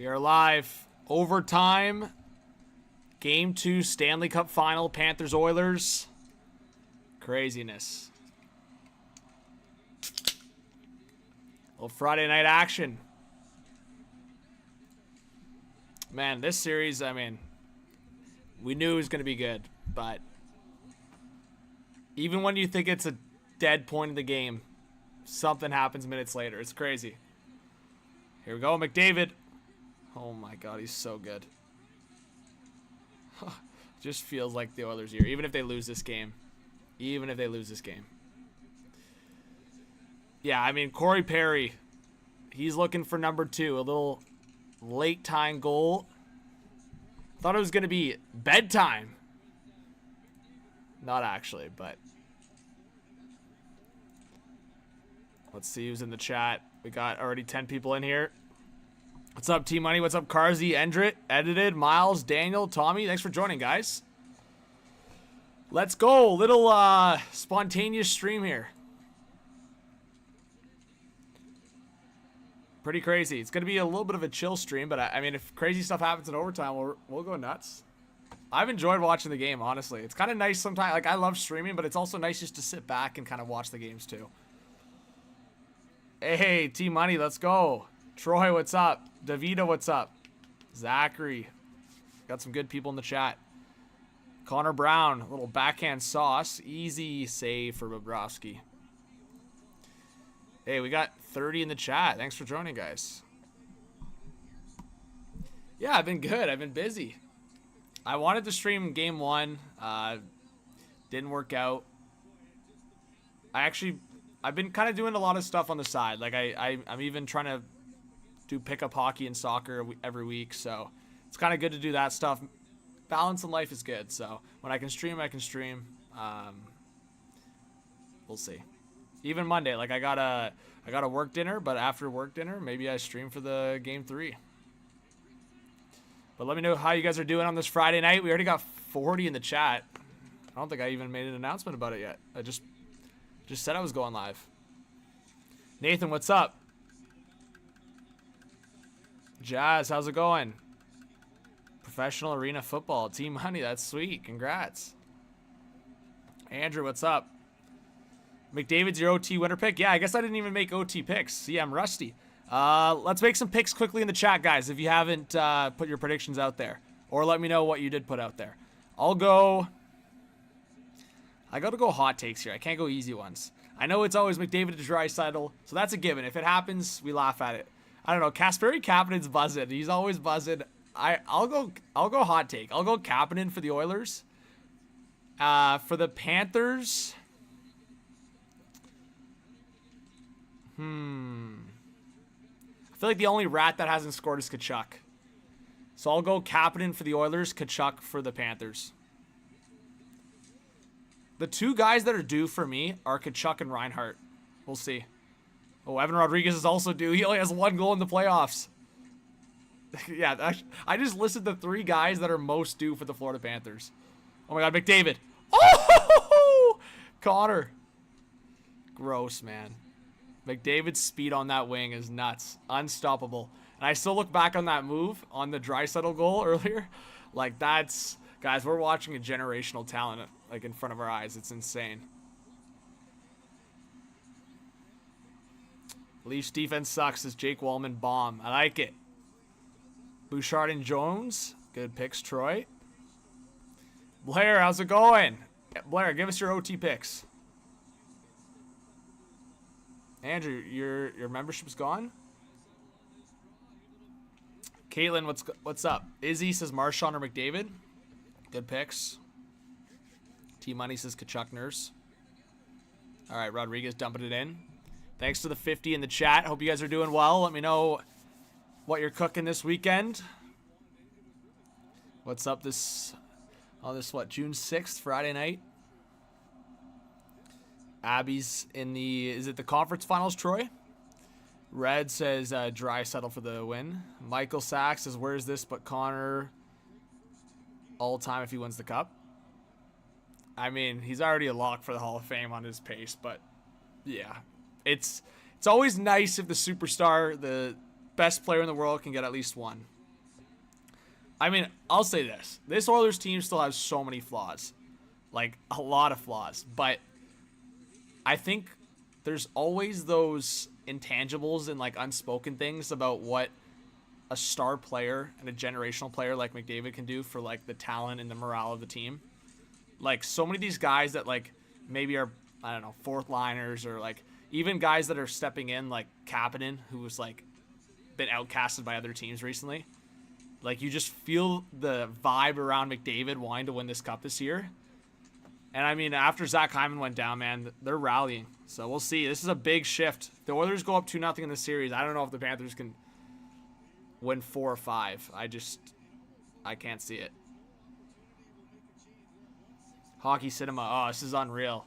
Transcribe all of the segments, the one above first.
We are live. Overtime. Game 2 Stanley Cup Final. Panthers Oilers. Craziness. Little Friday night action. Man, this series, I mean, we knew it was going to be good, but even when you think it's a dead point in the game, something happens minutes later. It's crazy. Here we go, McDavid. Oh my God, he's so good. Just feels like the Oilers here, even if they lose this game. Even if they lose this game. Yeah, I mean, Corey Perry, he's looking for number 2. A little late time goal. Thought it was going to be bedtime. Not actually, but let's see who's in the chat. We got already 10 people in here. What's up, T-Money? What's up, Carzy, Endrit, Edited, Miles, Daniel, Tommy? Thanks for joining, guys. Let's go. Little spontaneous stream here. Pretty crazy. It's going to be a little bit of a chill stream, but I mean, if crazy stuff happens in overtime, we'll go nuts. I've enjoyed watching the game, honestly. It's kind of nice sometimes. Like, I love streaming, but it's also nice just to sit back and kind of watch the games, too. Hey, T-Money, let's go. Troy, what's up? Davida, what's up? Zachary. Got some good people in the chat. Connor Brown, a little backhand sauce. Easy save for Bobrovsky. Hey, we got 30 in the chat. Thanks for joining, guys. Yeah, I've been good. I've been busy. I wanted to stream game 1. Didn't work out. I've been kind of doing a lot of stuff on the side. Like, I'm even trying to do pickup hockey and soccer every week. So it's kind of good to do that stuff. Balance in life is good. So when I can stream, I can stream. We'll see. Even Monday, like I got a work dinner, but after work dinner, maybe I stream for the game 3. But let me know how you guys are doing on this Friday night. We already got 40 in the chat. I don't think I even made an announcement about it yet. I just said I was going live. Nathan, what's up? Jazz, how's it going? Professional arena football. Team Honey, that's sweet. Congrats. Andrew, what's up? McDavid's your OT winner pick? Yeah, I guess I didn't even make OT picks. See, I'm rusty. Let's make some picks quickly in the chat, guys, if you haven't put your predictions out there. Or let me know what you did put out there. I got to go hot takes here. I can't go easy ones. I know it's always McDavid to Draisaitl, so that's a given. If it happens, we laugh at it. I don't know. Kasperi Kapanen's buzzing. He's always buzzing. I'll go hot take. I'll go Kapanen for the Oilers. For the Panthers, I feel like the only rat that hasn't scored is Tkachuk. So I'll go Kapanen for the Oilers, Tkachuk for the Panthers. The 2 guys that are due for me are Tkachuk and Reinhart. We'll see. Oh, Evan Rodriguez is also due. He only has 1 goal in the playoffs. Yeah, I just listed the 3 guys that are most due for the Florida Panthers. Oh my God, McDavid. Oh, Connor. Gross, man. McDavid's speed on that wing is nuts. Unstoppable. And I still look back on that move on the Draisaitl goal earlier. Like, that's... Guys, we're watching a generational talent, like, in front of our eyes. It's insane. Leafs defense sucks, says Jake Wallman. Bomb. I like it. Bouchard and Jones. Good picks, Troy. Blair, how's it going? Blair, give us your OT picks. Andrew, your membership's gone? Caitlin, what's up? Izzy says Marchand or McDavid. Good picks. T-Money says Tkachuk Nurse. All right, Rodriguez dumping it in. Thanks to the 50 in the chat. Hope you guys are doing well. Let me know what you're cooking this weekend. What's up this June 6th, Friday night? Abby's in the, is it the conference finals, Troy? Red says Draisaitl for the win. Michael Sachs says, where's this but Connor all time if he wins the cup? I mean, he's already a lock for the Hall of Fame on his pace, but yeah. It's always nice if the superstar, the best player in the world, can get at least one. I mean, I'll say this. This Oilers team still has so many flaws. Like, a lot of flaws. But I think there's always those intangibles and, like, unspoken things about what a star player and a generational player like McDavid can do for, like, the talent and the morale of the team. Like, so many of these guys that, like, maybe are, I don't know, fourth liners or, like, even guys that are stepping in, like Kapanen, who was, like, been outcasted by other teams recently. Like, you just feel the vibe around McDavid wanting to win this cup this year. And, I mean, after Zach Hyman went down, man, they're rallying. So, we'll see. This is a big shift. The Oilers go up 2-0 in the series. I don't know if the Panthers can win 4 or 5. I can't see it. Hockey cinema. Oh, this is unreal.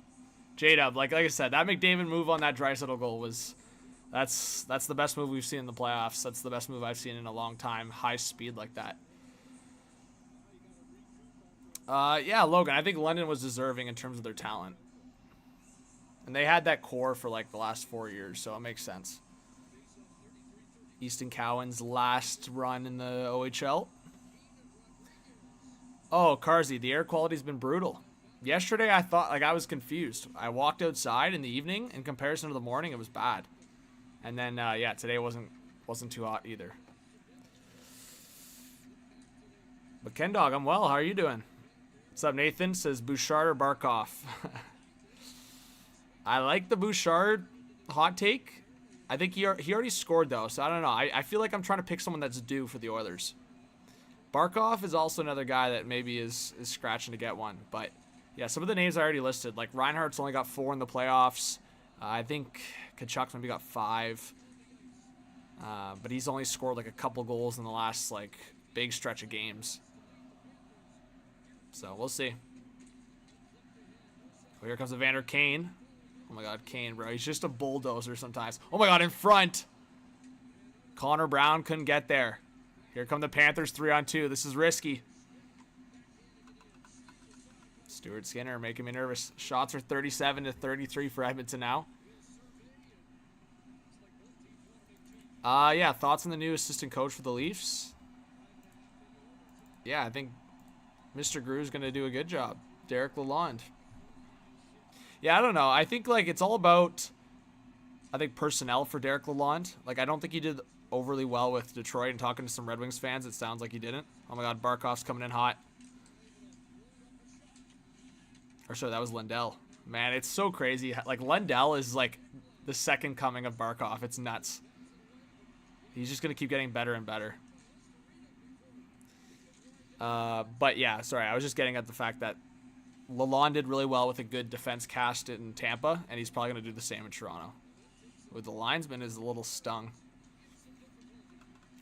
J-Dub, like I said, that McDavid move on that Draisaitl goal was... That's the best move we've seen in the playoffs. That's the best move I've seen in a long time. High speed like that. Yeah, Logan, I think London was deserving in terms of their talent. And they had that core for like the last 4 years, so it makes sense. Easton Cowan's last run in the OHL. Oh, Carsey, the air quality's been brutal. Yesterday, I thought, like, I was confused. I walked outside in the evening. In comparison to the morning, it was bad. And then, yeah, today wasn't too hot either. But Ken Dog, I'm well. How are you doing? What's up, Nathan? Says Bouchard or Barkov. I like the Bouchard hot take. I think he already scored, though, so I don't know. I feel like I'm trying to pick someone that's due for the Oilers. Barkov is also another guy that maybe is scratching to get one. But, yeah, some of the names I already listed. Like, Reinhardt's only got 4 in the playoffs. I think Kachuk's maybe got 5. But he's only scored, like, a couple goals in the last, like, big stretch of games. So, we'll see. Well, here comes Evander Kane. Oh, my God, Kane, bro. He's just a bulldozer sometimes. Oh, my God, in front. Connor Brown couldn't get there. Here come the Panthers 3-on-2. This is risky. Stuart Skinner making me nervous. Shots are 37-33 for Edmonton now. Yeah, thoughts on the new assistant coach for the Leafs? Yeah, I think Mr. Grew's going to do a good job. Derek Lalonde. Yeah, I don't know. I think, like, it's all about, I think, personnel for Derek Lalonde. Like, I don't think he did overly well with Detroit, and talking to some Red Wings fans, it sounds like he didn't. Oh, my God, Barkov's coming in hot. Or sorry, that was Lundell. Man, it's so crazy. Like, Lundell is, like, the second coming of Barkov. It's nuts. He's just going to keep getting better and better. But, yeah, sorry. I was just getting at the fact that Lalonde did really well with a good defense cast in Tampa, and he's probably going to do the same in Toronto. With the linesman is a little stung.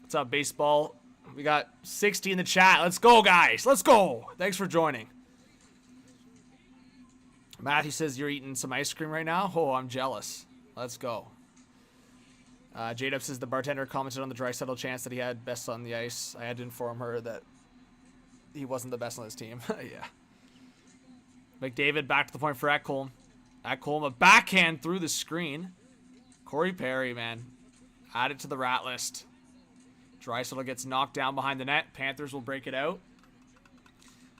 What's up, baseball? We got 60 in the chat. Let's go, guys. Let's go. Thanks for joining. Matthew says you're eating some ice cream right now. Oh, I'm jealous. Let's go. J-Dub says the bartender commented on the Draisaitl chance that he had best on the ice. I had to inform her that he wasn't the best on his team. Yeah. McDavid back to the point for Ekholm. Ekholm, a backhand through the screen. Corey Perry, man. Add it to the rat list. Draisaitl gets knocked down behind the net. Panthers will break it out.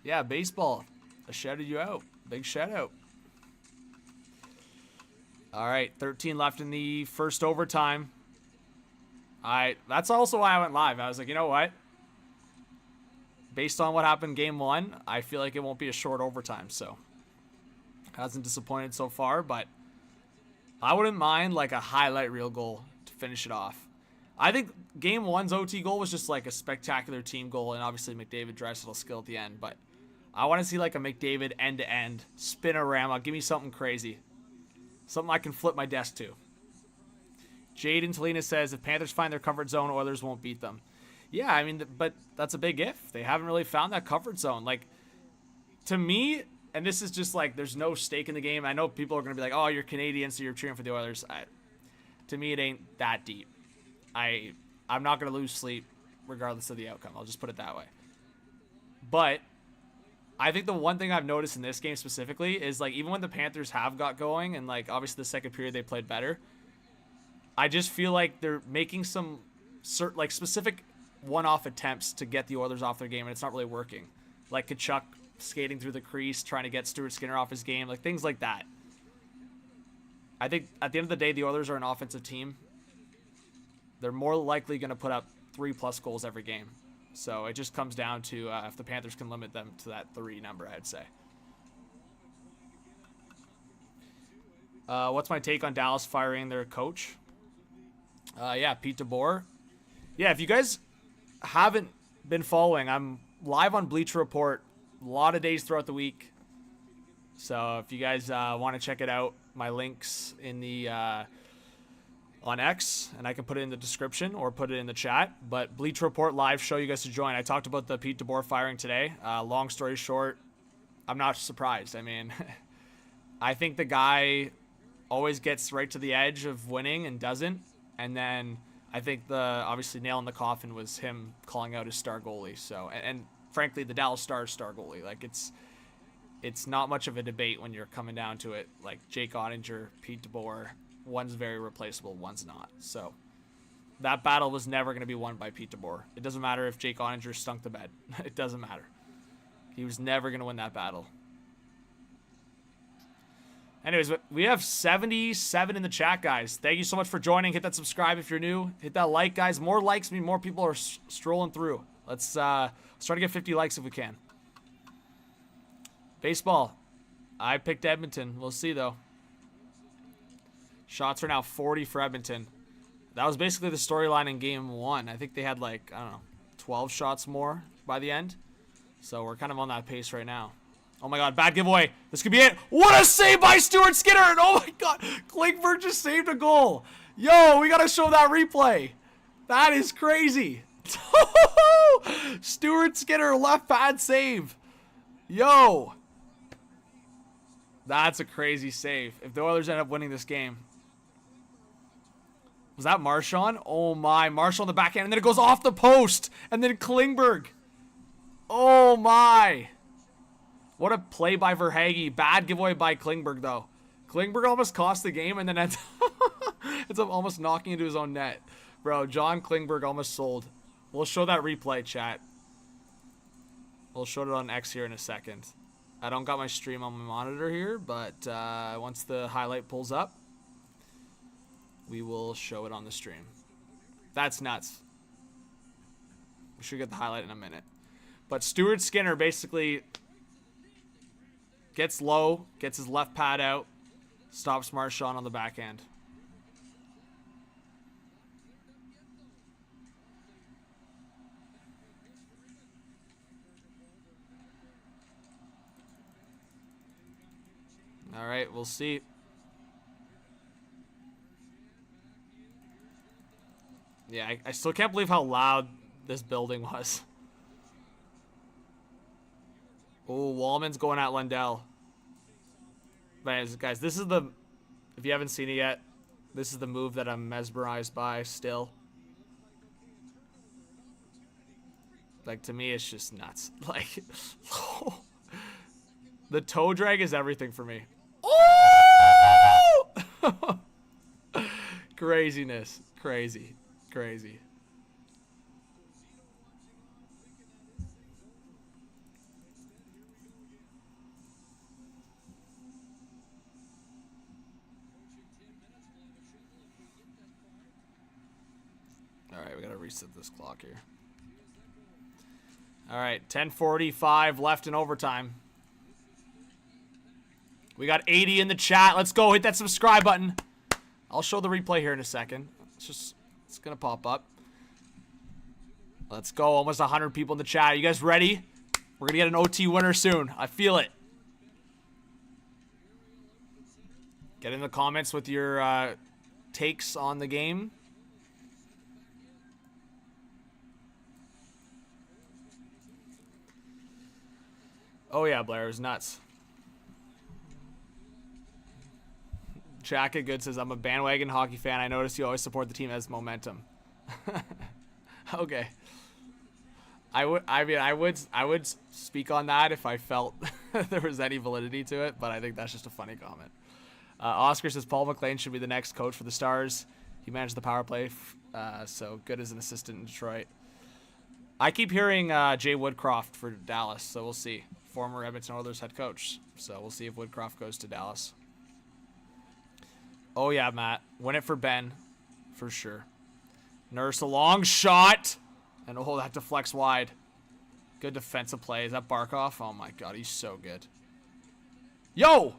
Yeah, baseball. I shouted you out. Big shout out. All right, 13 left in the first overtime. That's also why I went live. I was like, you know what? Based on what happened game 1, I feel like it won't be a short overtime. So, hasn't disappointed so far, but I wouldn't mind like a highlight reel goal to finish it off. I think game 1's OT goal was just like a spectacular team goal, and obviously McDavid Draisaitl skill at the end, but I want to see like a McDavid end-to-end spinorama. Give me something crazy. Something I can flip my desk to. Jaden Talina says, if Panthers find their comfort zone, Oilers won't beat them. Yeah, I mean, but that's a big if. They haven't really found that comfort zone. Like, to me, and this is just like, there's no stake in the game. I know people are going to be like, oh, you're Canadian, so you're cheering for the Oilers. To me, it ain't that deep. I'm not going to lose sleep regardless of the outcome. I'll just put it that way. But I think the one thing I've noticed in this game specifically is, like, even when the Panthers have got going and, like, obviously the second period they played better, I just feel like they're making some like specific one-off attempts to get the Oilers off their game, and it's not really working. Like Tkachuk skating through the crease, trying to get Stuart Skinner off his game, like things like that. I think at the end of the day, the Oilers are an offensive team. They're more likely going to put up 3+ goals every game. So it just comes down to if the Panthers can limit them to that 3 number, I'd say. What's my take on Dallas firing their coach? Yeah, Pete DeBoer. Yeah, if you guys haven't been following, I'm live on Bleacher Report a lot of days throughout the week. So if you guys want to check it out, my links in the on X, and I can put it in the description or put it in the chat. But Bleacher Report live show you guys to join. I talked about the Pete DeBoer firing today. Long story short, I'm not surprised. I mean, I think the guy always gets right to the edge of winning and doesn't. And then I think the obviously nail in the coffin was him calling out his star goalie. So and frankly, the Dallas Stars star goalie. Like it's not much of a debate when you're coming down to it. Like Jake Ottinger, Pete DeBoer, one's very replaceable, one's not. So that battle was never going to be won by Pete DeBoer. It doesn't matter if Jake Ottinger stunk the bed. It doesn't matter. He was never going to win that battle. Anyways, we have 77 in the chat, guys. Thank you so much for joining. Hit that subscribe if you're new. Hit that like, guys. More likes mean more people are strolling through. Let's try to get 50 likes if we can. Baseball. I picked Edmonton. We'll see, though. Shots are now 40 for Edmonton. That was basically the storyline in Game 1. I think they had, like, I don't know, 12 shots more by the end. So we're kind of on that pace right now. Oh, my God. Bad giveaway. This could be it. What a save by Stuart Skinner. And, oh, my God. Klingberg just saved a goal. Yo, we got to show that replay. That is crazy. Stuart Skinner, left pad save. Yo. That's a crazy save. If the Oilers end up winning this game. Was that Marchand? Oh, my. Marchand on the backhand. And then it goes off the post. And then Klingberg. Oh, my. What a play by Verhaeghe. Bad giveaway by Klingberg, though. Klingberg almost cost the game, and then ends up almost knocking into his own net. Bro, John Klingberg almost sold. We'll show that replay, chat. We'll show it on X here in a second. I don't got my stream on my monitor here, but once the highlight pulls up, we will show it on the stream. That's nuts. We should get the highlight in a minute. But Stuart Skinner basically gets low, gets his left pad out, stops Marchand on the backhand. All right, we'll see. Yeah, I still can't believe how loud this building was. Oh, Wallman's going at Lundell. But guys, this is the, if you haven't seen it yet, this is the move that I'm mesmerized by still. Like, to me, it's just nuts. Like, the toe drag is everything for me. Oh! Craziness. Crazy. Crazy. Alright, we gotta reset this clock here. Alright, 10:45 left in overtime. We got 80 in the chat. Let's go. Hit that subscribe button. I'll show the replay here in a second. It's gonna pop up. Let's go. Almost 100 people in the chat. You guys ready? We're gonna get an OT winner soon. I feel it. Get in the comments with your takes on the game. Oh yeah, Blair, it was nuts. Jacket Good says, I'm a bandwagon hockey fan. I noticed you always support the team as momentum. Okay. I would speak on that if I felt there was any validity to it, but I think that's just a funny comment. Oscar says Paul McLean should be the next coach for the Stars. He managed the power play, so good as an assistant in Detroit. I keep hearing Jay Woodcroft for Dallas, so we'll see. Former Edmonton Oilers head coach. So we'll see if Woodcroft goes to Dallas. Oh, yeah, Matt. Win it for Ben. For sure. Nurse, a long shot. And oh, that deflects wide. Good defensive play. Is that Barkov? Oh, my God. He's so good. Yo!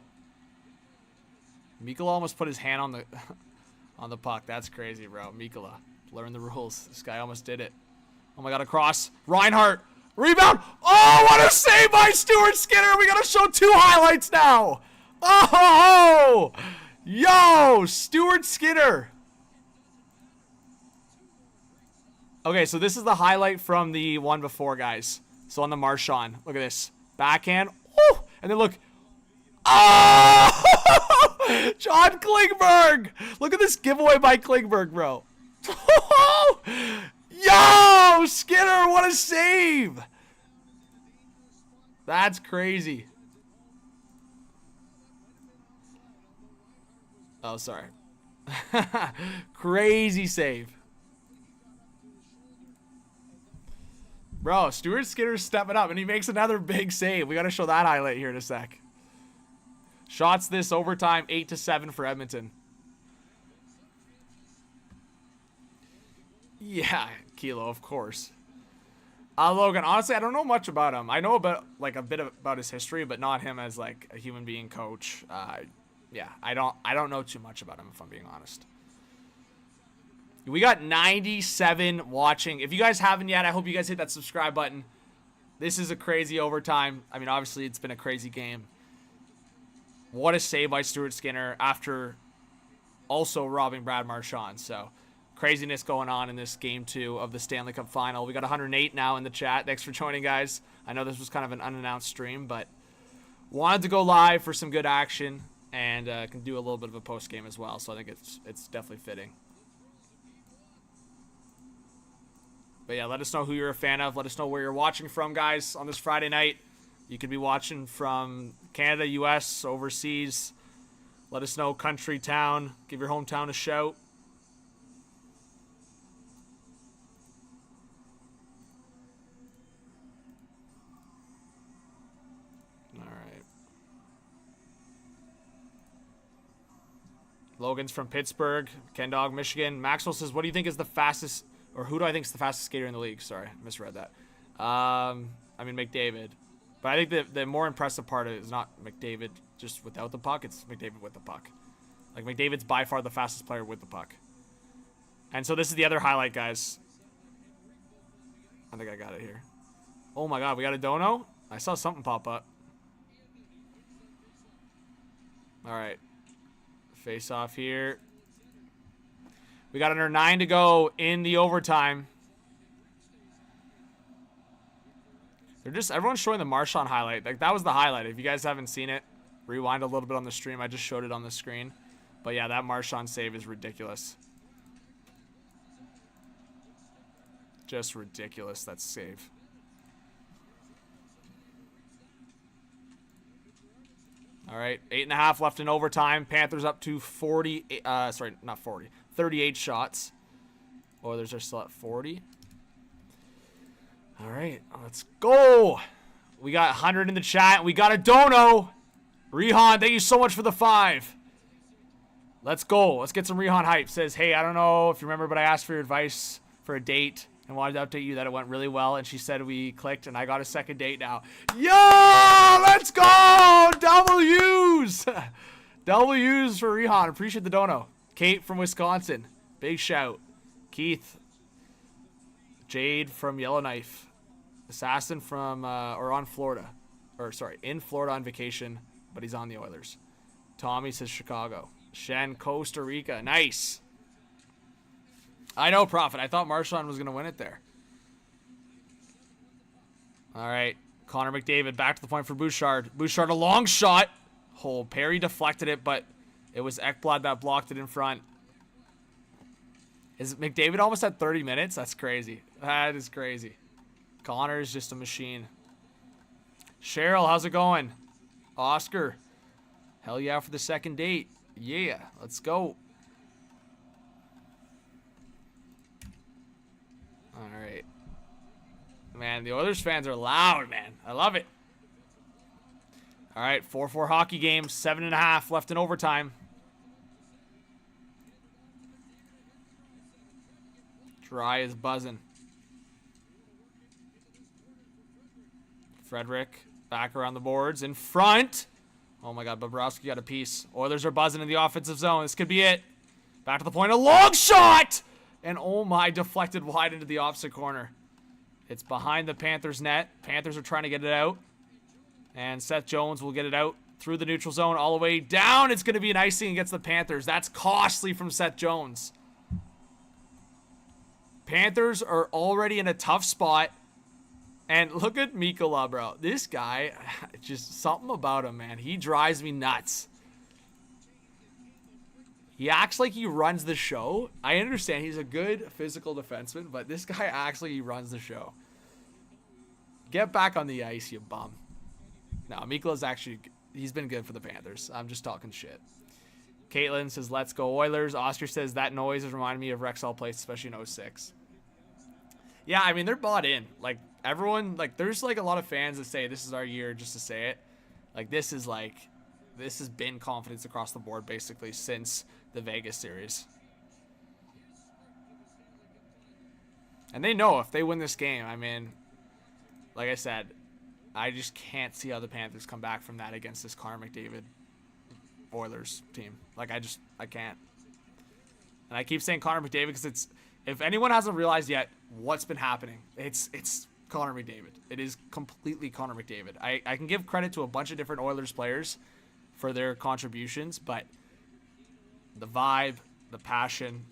Mikkola almost put his hand on the on the puck. That's crazy, bro. Mikkola. Learn the rules. This guy almost did it. Oh, my God. Across. Reinhart. Rebound. Oh, what a save by Stuart Skinner. We got to show 2 highlights now. Oh! Yo! Stuart Skinner. Okay, so this is the highlight from the one before, guys. So on the Marchand. Look at this. Backhand. Woo! And then look. Oh! John Klingberg. Look at this giveaway by Klingberg, bro. Yo! Skinner, what a save! That's crazy. Oh, sorry. Crazy save. Bro, Stuart Skinner's stepping up, and he makes another big save. We got to show that highlight here in a sec. Shots this overtime, 8-7 for Edmonton. Yeah, Kilo, of course. Logan, honestly, I don't know much about him. I know about a bit about his history, but not him as like a human being coach. Yeah, I don't know too much about him, if I'm being honest. We got 97 watching. If you guys haven't yet, I hope you guys hit that subscribe button. This is a crazy overtime. I mean, obviously, it's been a crazy game. What a save by Stuart Skinner after also robbing Brad Marchand. So, craziness going on in this game 2 of the Stanley Cup Final. We got 108 now in the chat. Thanks for joining, guys. I know this was kind of an unannounced stream, but wanted to go live for some good action and can do a little bit of a post game as well. So I think it's definitely fitting. But yeah, let us know who you're a fan of. Let us know where you're watching from, guys, on this Friday night. You could be watching from Canada, US, overseas. Let us know country, town. Give your hometown a shout. All right. Logan's from Pittsburgh, Ken Dog, Michigan. Maxwell says, what do you think is the fastest, or who do I think is the fastest skater in the league? Sorry, I misread that. I mean, McDavid. But I think the more impressive part is not McDavid just without the puck. It's McDavid with the puck. Like, McDavid's by far the fastest player with the puck. And so this is the other highlight, guys. I think I got it here. Oh, my God. We got a dono? I saw something pop up. All right. Face off here. We got under 9 to go in the overtime. Everyone's showing the Marchand highlight. Like, that was the highlight. If you guys haven't seen it, rewind a little bit on the stream. I just showed it on the screen. But yeah, that Marchand save is ridiculous. Just ridiculous, that save. All right, 8.5 left in overtime. Panthers up to 38 shots. Oilers are still at 40. All right, let's go. We got 100 in the chat. We got a dono. Rihan, thank you so much for the 5. Let's go. Let's get some Rihan hype. Says, hey, I don't know if you remember, but I asked for your advice for a date and wanted to update you that it went really well. And she said we clicked, and I got a second date now. Yo, let's go. W's. W's for Rihan. Appreciate the dono. Kate from Wisconsin. Big shout. Keith. Jade from Yellowknife. Assassin from, in Florida on vacation, but he's on the Oilers. Tommy says Chicago. Shen, Costa Rica. Nice. I know, Prophet. I thought Marchand was going to win it there. All right. Connor McDavid back to the point for Bouchard. Bouchard, a long shot. Oh, Perry deflected it, but it was Ekblad that blocked it in front. Is McDavid almost at 30 minutes? That's crazy. That is crazy. Connor is just a machine. Cheryl, how's it going? Oscar. Hell yeah for the second date. Yeah, let's go. All right. Man, the Oilers fans are loud, man. I love it. All right, 4-4 hockey game. 7.5 left in overtime. Dry is buzzing. Frederick back around the boards in front. Oh my God, Bobrovsky got a piece. Oilers are buzzing in the offensive zone. This could be it. Back to the point. A long shot! And oh my, deflected wide into the opposite corner. It's behind the Panthers net. Panthers are trying to get it out. And Seth Jones will get it out through the neutral zone all the way down. It's going to be an icing against the Panthers. That's costly from Seth Jones. Panthers are already in a tough spot. And look at Mikkola, bro. This guy, just something about him, man. He drives me nuts. He acts like he runs the show. I understand he's a good physical defenseman, but this guy actually runs the show. Get back on the ice, you bum. No, Mikkola's actually, he's been good for the Panthers. I'm just talking shit. Caitlin says, let's go Oilers. Oscar says, that noise is reminding me of Rexall Place, especially in 06. Yeah, I mean, they're bought in. Like, everyone, like, there's, like, a lot of fans that say this is our year just to say it. Like, this is, like, this has been confidence across the board, basically, since the Vegas series. And they know if they win this game, I mean, like I said, I just can't see how the Panthers come back from that against this Connor McDavid Oilers team. Like, I can't. And I keep saying Connor McDavid because it's, if anyone hasn't realized yet what's been happening, it's Connor McDavid. It is completely Connor McDavid. I can give credit to a bunch of different Oilers players for their contributions, but the vibe, the passion,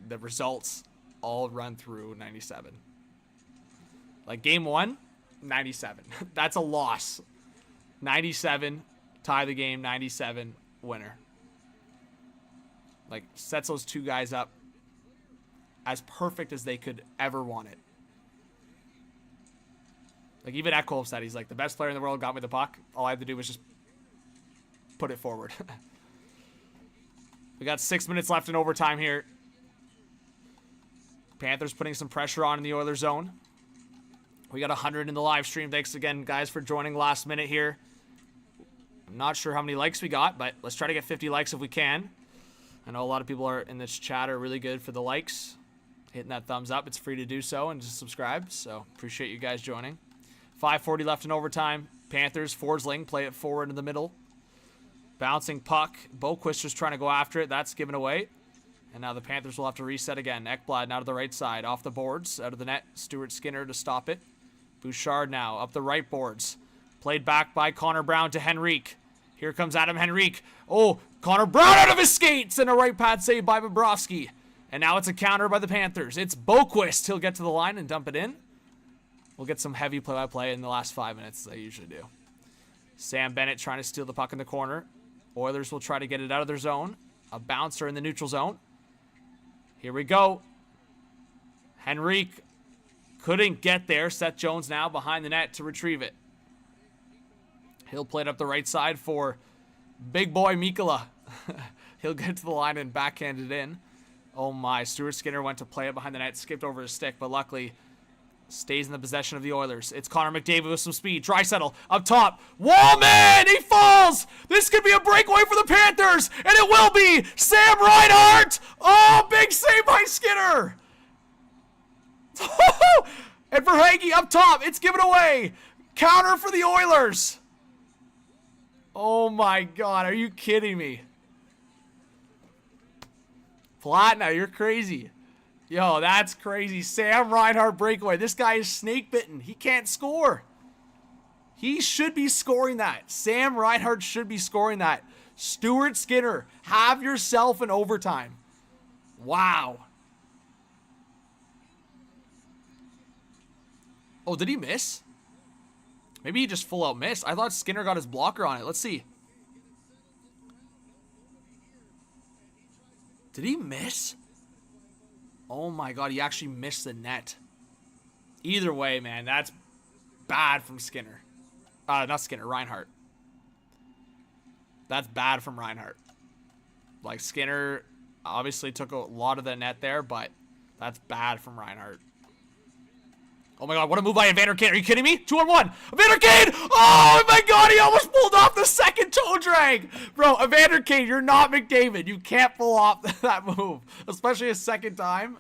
the results all run through 97. Like game 1, 97. That's a loss. 97, tie the game, 97, winner. Like, sets those two guys up as perfect as they could ever want it. Like, even Ekholm said, he's like, the best player in the world got me the puck. All I had to do was just put it forward. We got 6 minutes left in overtime here. Panthers putting some pressure on in the Oilers zone. We got 100 in the live stream. Thanks again, guys, for joining last minute here. I'm not sure how many likes we got, but let's try to get 50 likes if we can. I know a lot of people are in this chat are really good for the likes. Hitting that thumbs up. It's free to do so, and just subscribe. So appreciate you guys joining. 5:40 left in overtime. Panthers, Forsling, play it forward in the middle. Bouncing puck. Boquist just trying to go after it. That's given away. And now the Panthers will have to reset again. Ekblad now to the right side. Off the boards. Out of the net. Stuart Skinner to stop it. Bouchard now up the right boards. Played back by Connor Brown to Henrique. Here comes Adam Henrique. Oh, Connor Brown out of his skates. And a right pad save by Bobrovsky. And now it's a counter by the Panthers. It's Boquist. He'll get to the line and dump it in. We'll get some heavy play-by-play in the last 5 minutes, as I usually do. Sam Bennett trying to steal the puck in the corner. Oilers will try to get it out of their zone. A bouncer in the neutral zone. Here we go. Henrique couldn't get there. Seth Jones now behind the net to retrieve it. He'll play it up the right side for big boy Mikkola. He'll get to the line and backhand it in. Oh my, Stuart Skinner went to play it behind the net, skipped over his stick, but luckily stays in the possession of the Oilers. It's Connor McDavid with some speed. Draisaitl up top. Wallman! He falls! This could be a breakaway for the Panthers, and it will be! Sam Reinhart! Oh, big save by Skinner! And Verhaeghe up top. It's given away. Counter for the Oilers. Oh my God, are you kidding me? Platna, you're crazy. Yo, that's crazy. Sam Reinhart breakaway. This guy is snake bitten. He can't score. He should be scoring that. Sam Reinhart should be scoring that. Stuart Skinner, have yourself an overtime. Wow. Oh, did he miss? Maybe he just full out missed. I thought Skinner got his blocker on it. Let's see. Did he miss? Oh my God, he actually missed the net. Either way, man, that's bad from Skinner. Not Skinner, Reinhart. That's bad from Reinhart. Like, Skinner obviously took a lot of the net there, but that's bad from Reinhart. Oh my god, what a move by Evander Kane. Are you kidding me? 2-on-1. Evander Kane! Oh my god, he almost pulled off the second toe drag. Bro, Evander Kane, you're not McDavid. You can't pull off that move. Especially a second time.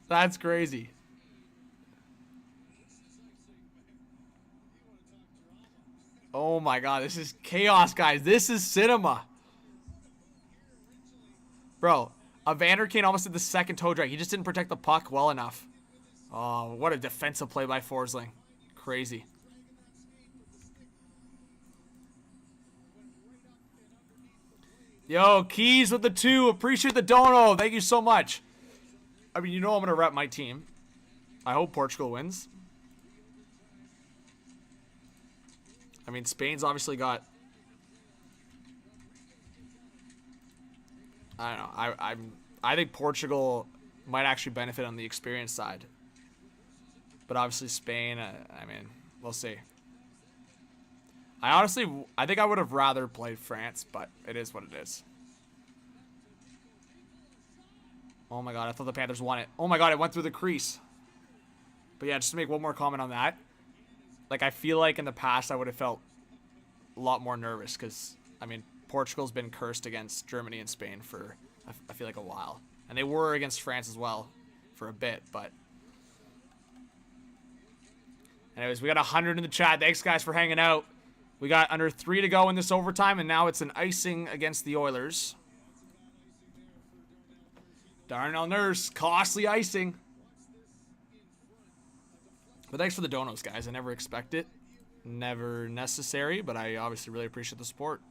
That's crazy. Oh my god, this is chaos, guys. This is cinema. Bro, Evander Kane almost did the second toe drag. He just didn't protect the puck well enough. Oh, what a defensive play by Forsling. Crazy. Yo, Keys with the 2. Appreciate the dono. Thank you so much. I mean, you know I'm going to rep my team. I hope Portugal wins. I mean, Spain's obviously got... I don't know. I think Portugal might actually benefit on the experience side. But obviously Spain, I mean, we'll see. I think I would have rather played France, but it is what it is. Oh my god, I thought the Panthers won it. Oh my god, it went through the crease. But yeah, just to make one more comment on that. Like, I feel like in the past I would have felt a lot more nervous because, I mean, Portugal's been cursed against Germany and Spain for, I feel like, a while. And they were against France as well for a bit, but... Anyways, we got 100 in the chat. Thanks, guys, for hanging out. We got under 3 to go in this overtime, and now it's an icing against the Oilers. Darnell Nurse, costly icing. But thanks for the donos, guys. I never expect it. Never necessary, but I obviously really appreciate the support.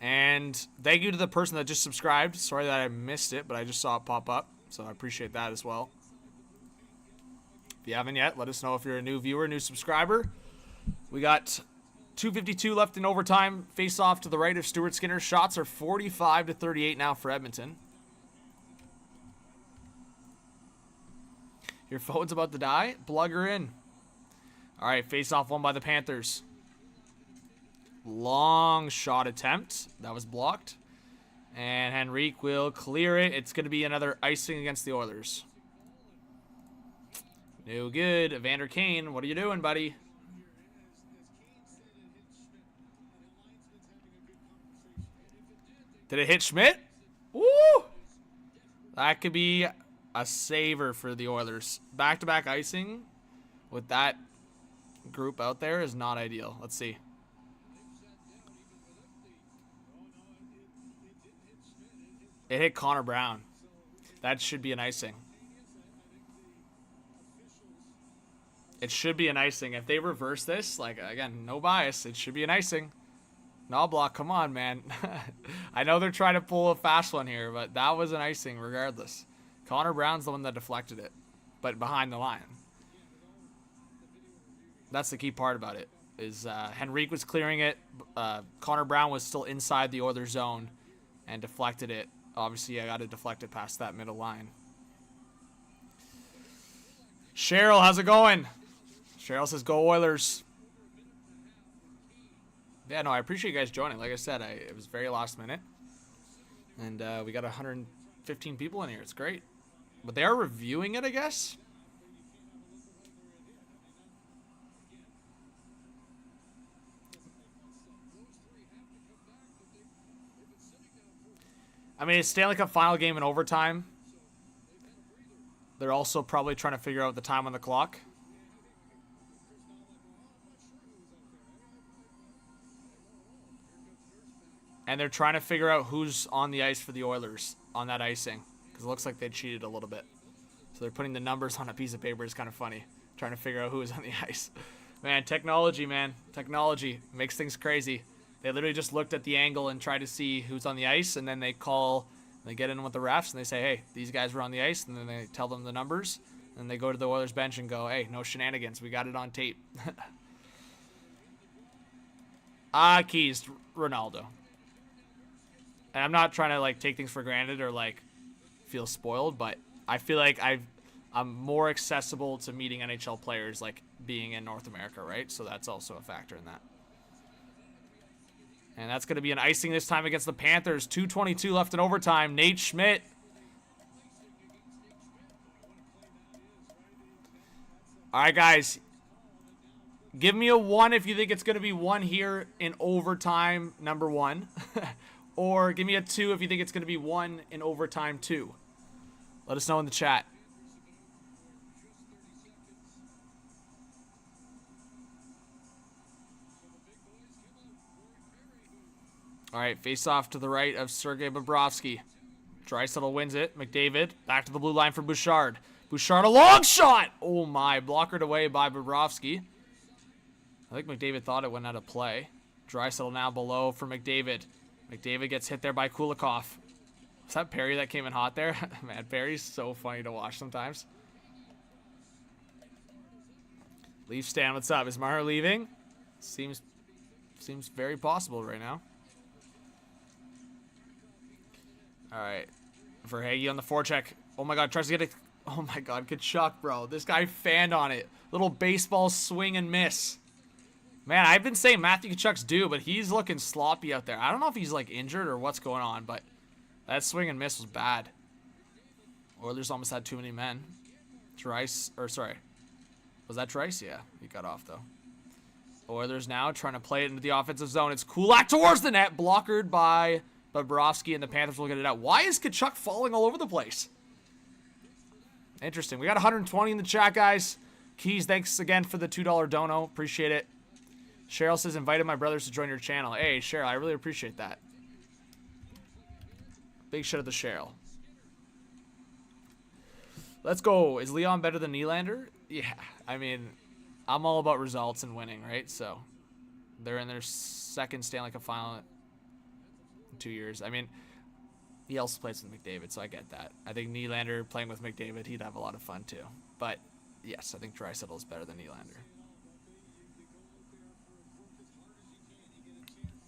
And thank you to the person that just subscribed. Sorry that I missed it, but I just saw it pop up, so I appreciate that as well. If you haven't yet, let us know if you're a new viewer, new subscriber. We got 2:52 left in overtime. Face off to the right of Stuart Skinner. Shots are 45-38 now for Edmonton. Your phone's about to die? Plug her in. All right, face off won by the Panthers. Long shot attempt. That was blocked. And Henrique will clear it. It's going to be another icing against the Oilers. No good. Evander Kane, what are you doing, buddy? Did it hit Schmidt? Woo! That could be a saver for the Oilers. Back-to-back icing with that group out there is not ideal. Let's see. It hit Connor Brown. That should be an icing. It should be an icing. If they reverse this, like, again, no bias, it should be an icing. Knoblauch, come on, man. I know they're trying to pull a fast one here, but that was an icing regardless. Connor Brown's the one that deflected it, but behind the line. That's the key part about it, is Henrique was clearing it. Connor Brown was still inside the Oilers zone and deflected it. Obviously, I got to deflect it past that middle line. Cheryl, how's it going? Cheryl says, go Oilers. Yeah, no, I appreciate you guys joining. Like I said, it was very last minute. And we got 115 people in here. It's great. But they are reviewing it, I guess. I mean, it's Stanley Cup final game in overtime. They're also probably trying to figure out the time on the clock. And they're trying to figure out who's on the ice for the Oilers on that icing. Because it looks like they cheated a little bit. So they're putting the numbers on a piece of paper. It's kind of funny. Trying to figure out who is on the ice. Man, technology, man. Technology makes things crazy. They literally just looked at the angle and tried to see who's on the ice. And then they call, they get in with the refs and they say, hey, these guys were on the ice. And then they tell them the numbers. And they go to the Oilers bench and go, hey, no shenanigans. We got it on tape. Keys, Ronaldo. And I'm not trying to, like, take things for granted or, like, feel spoiled, but I feel like I'm more accessible to meeting NHL players, like, being in North America, right? So that's also a factor in that. And that's going to be an icing this time against the Panthers. 2:22 left in overtime. Nate Schmidt. All right, guys. Give me a 1 if you think it's going to be 1 here in overtime, number 1. Or give me a 2 if you think it's going to be 1 in overtime, 2. Let us know in the chat. All right, face off to the right of Sergei Bobrovsky. Draisaitl wins it. McDavid back to the blue line for Bouchard. Bouchard, a long shot! Oh my, blockered away by Bobrovsky. I think McDavid thought it went out of play. Draisaitl now below for McDavid. McDavid gets hit there by Kulikov. Was that Perry that came in hot there? Man, Perry's so funny to watch sometimes. Leaf Stan, what's up? Is Maher leaving? Seems very possible right now. All right. Verhaeghe on the forecheck. Oh my god, tries to get it. Oh my god, Kachuk, bro. This guy fanned on it. Little baseball swing and miss. Man, I've been saying Matthew Kachuk's due, but he's looking sloppy out there. I don't know if he's like injured or what's going on, but that swing and miss was bad. Oilers almost had too many men. Was that Trice? Yeah, he got off though. Oilers now trying to play it into the offensive zone. It's Kulak towards the net, blockered by Bobrovsky, and the Panthers will get it out. Why is Kachuk falling all over the place? Interesting. We got 120 in the chat, guys. Keys, thanks again for the $2 dono. Appreciate it. Cheryl says, invited my brothers to join your channel. Hey, Cheryl, I really appreciate that. Big shout out to Cheryl. Let's go. Is Leon better than Nylander? Yeah. I mean, I'm all about results and winning, right? So, they're in their second Stanley Cup final in 2 years. I mean, he also plays with McDavid, so I get that. I think Nylander playing with McDavid, he'd have a lot of fun too. But, yes, I think Draisaitl is better than Nylander.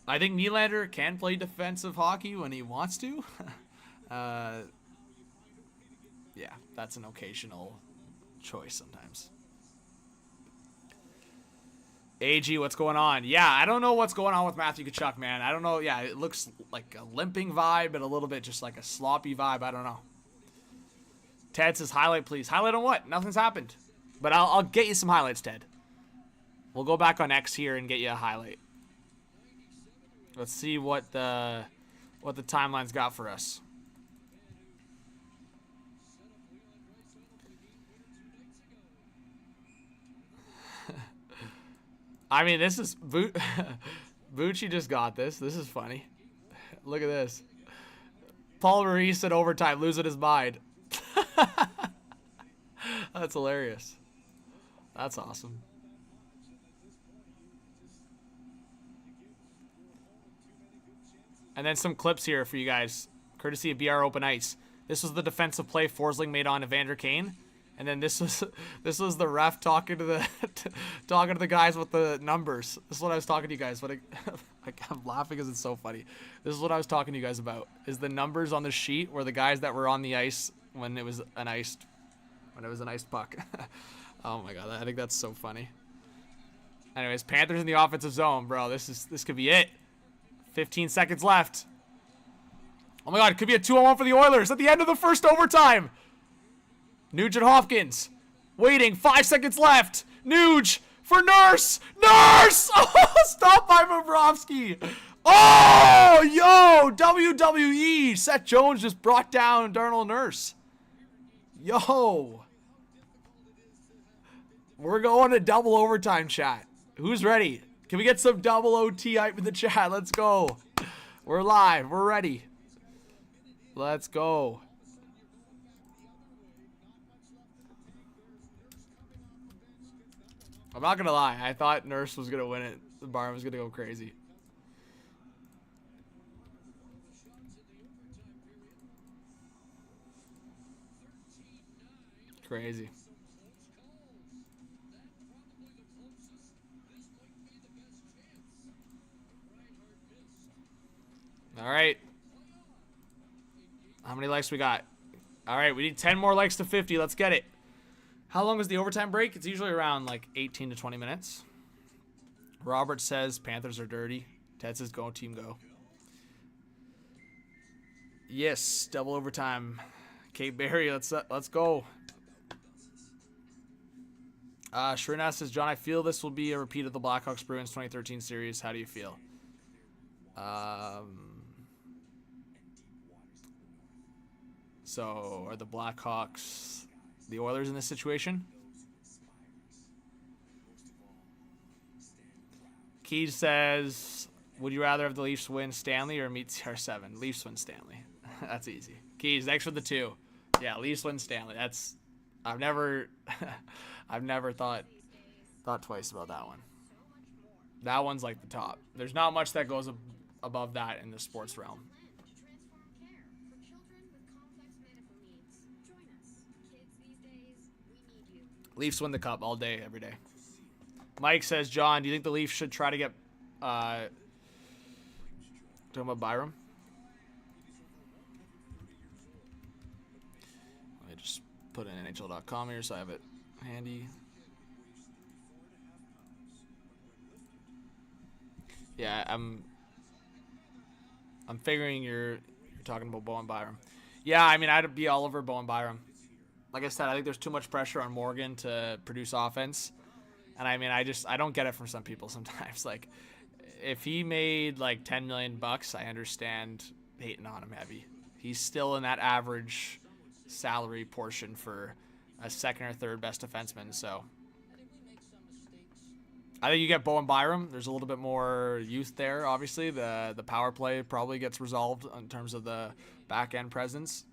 I think Nylander can play defensive hockey when he wants to. Yeah, that's an occasional choice sometimes. AG, what's going on? Yeah, I don't know what's going on with Matthew Tkachuk, man. I don't know. Yeah, it looks like a limping vibe and a little bit just like a sloppy vibe. I don't know. Ted says, highlight, please. Highlight on what? Nothing's happened. But I'll get you some highlights, Ted. We'll go back on X here and get you a highlight. Let's see what the timeline's got for us. I mean, this is Bucci just got this. This is funny. Look at this. Paul Maurice in overtime, losing his mind. That's hilarious. That's awesome. And then some clips here for you guys, courtesy of BR Open Ice. This was the defensive play Forsling made on Evander Kane, and then this was the ref talking to the guys with the numbers. This is what I was talking to you guys. I'm laughing because it's so funny. This is what I was talking to you guys about. Is the numbers on the sheet were the guys that were on the ice when it was an iced puck. Oh my god, I think that's so funny. Anyways, Panthers in the offensive zone, bro. This could be it. 15 seconds left. Oh my god, it could be a 2-on-1 for the Oilers at the end of the first overtime. Nugent Hopkins waiting. 5 seconds left. Nuge for Nurse. Nurse! Oh, stop by Bobrovsky. Oh, yo, WWE. Seth Jones just brought down Darnell Nurse. Yo. We're going to double overtime, chat. Who's ready? Can we get some double OT hype in the chat? Let's go. We're live. We're ready. Let's go. I'm not going to lie. I thought Nurse was going to win it. The bar was going to go crazy. Crazy. All right. How many likes we got? All right, we need 10 more likes to 50. Let's get it. How long is the overtime break? It's usually around like 18 to 20 minutes. Robert says Panthers are dirty. Ted says go team go. Yes, double overtime. Kate Barry, let's go. Shrina says, John, I feel this will be a repeat of the Blackhawks Bruins 2013 series. How do you feel? So are the Blackhawks the Oilers in this situation? Keys says, would you rather have the Leafs win Stanley or meet CR7? Leafs win Stanley. That's easy. Keys, thanks for the 2. Yeah, Leafs win Stanley. That's I've never thought twice about that one. That one's like the top. There's not much that goes above that in the sports realm. Leafs win the cup all day, every day. Mike says, John, do you think the Leafs should try to get talking about Byram? Let me just put in NHL.com here so I have it handy. Yeah, I'm figuring you're talking about Bowen Byram. Yeah, I mean, I'd be all over Bowen Byram. Like I said, I think there's too much pressure on Morgan to produce offense. And I mean, I don't get it from some people sometimes. Like, if he made like $10 million, I understand hating on him heavy. He's still in that average salary portion for a second or third best defenseman. So I think you get Bowen Byram. There's a little bit more youth there. Obviously, the power play probably gets resolved in terms of the back end presence.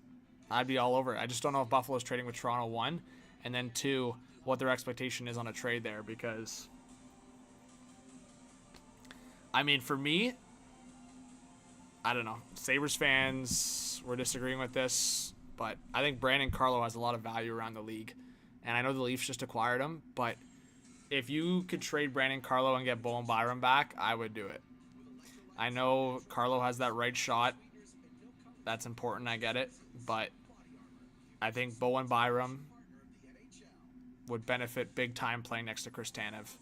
I'd be all over it. I just don't know if Buffalo's trading with Toronto, 1, and then 2, what their expectation is on a trade there, because I mean, for me, I don't know. Sabres fans were disagreeing with this, but I think Brandon Carlo has a lot of value around the league. And I know the Leafs just acquired him, but if you could trade Brandon Carlo and get Bowen Byram back, I would do it. I know Carlo has that right shot. That's important, I get it. But I think Bowen Byram would benefit big time playing next to Chris Tanev.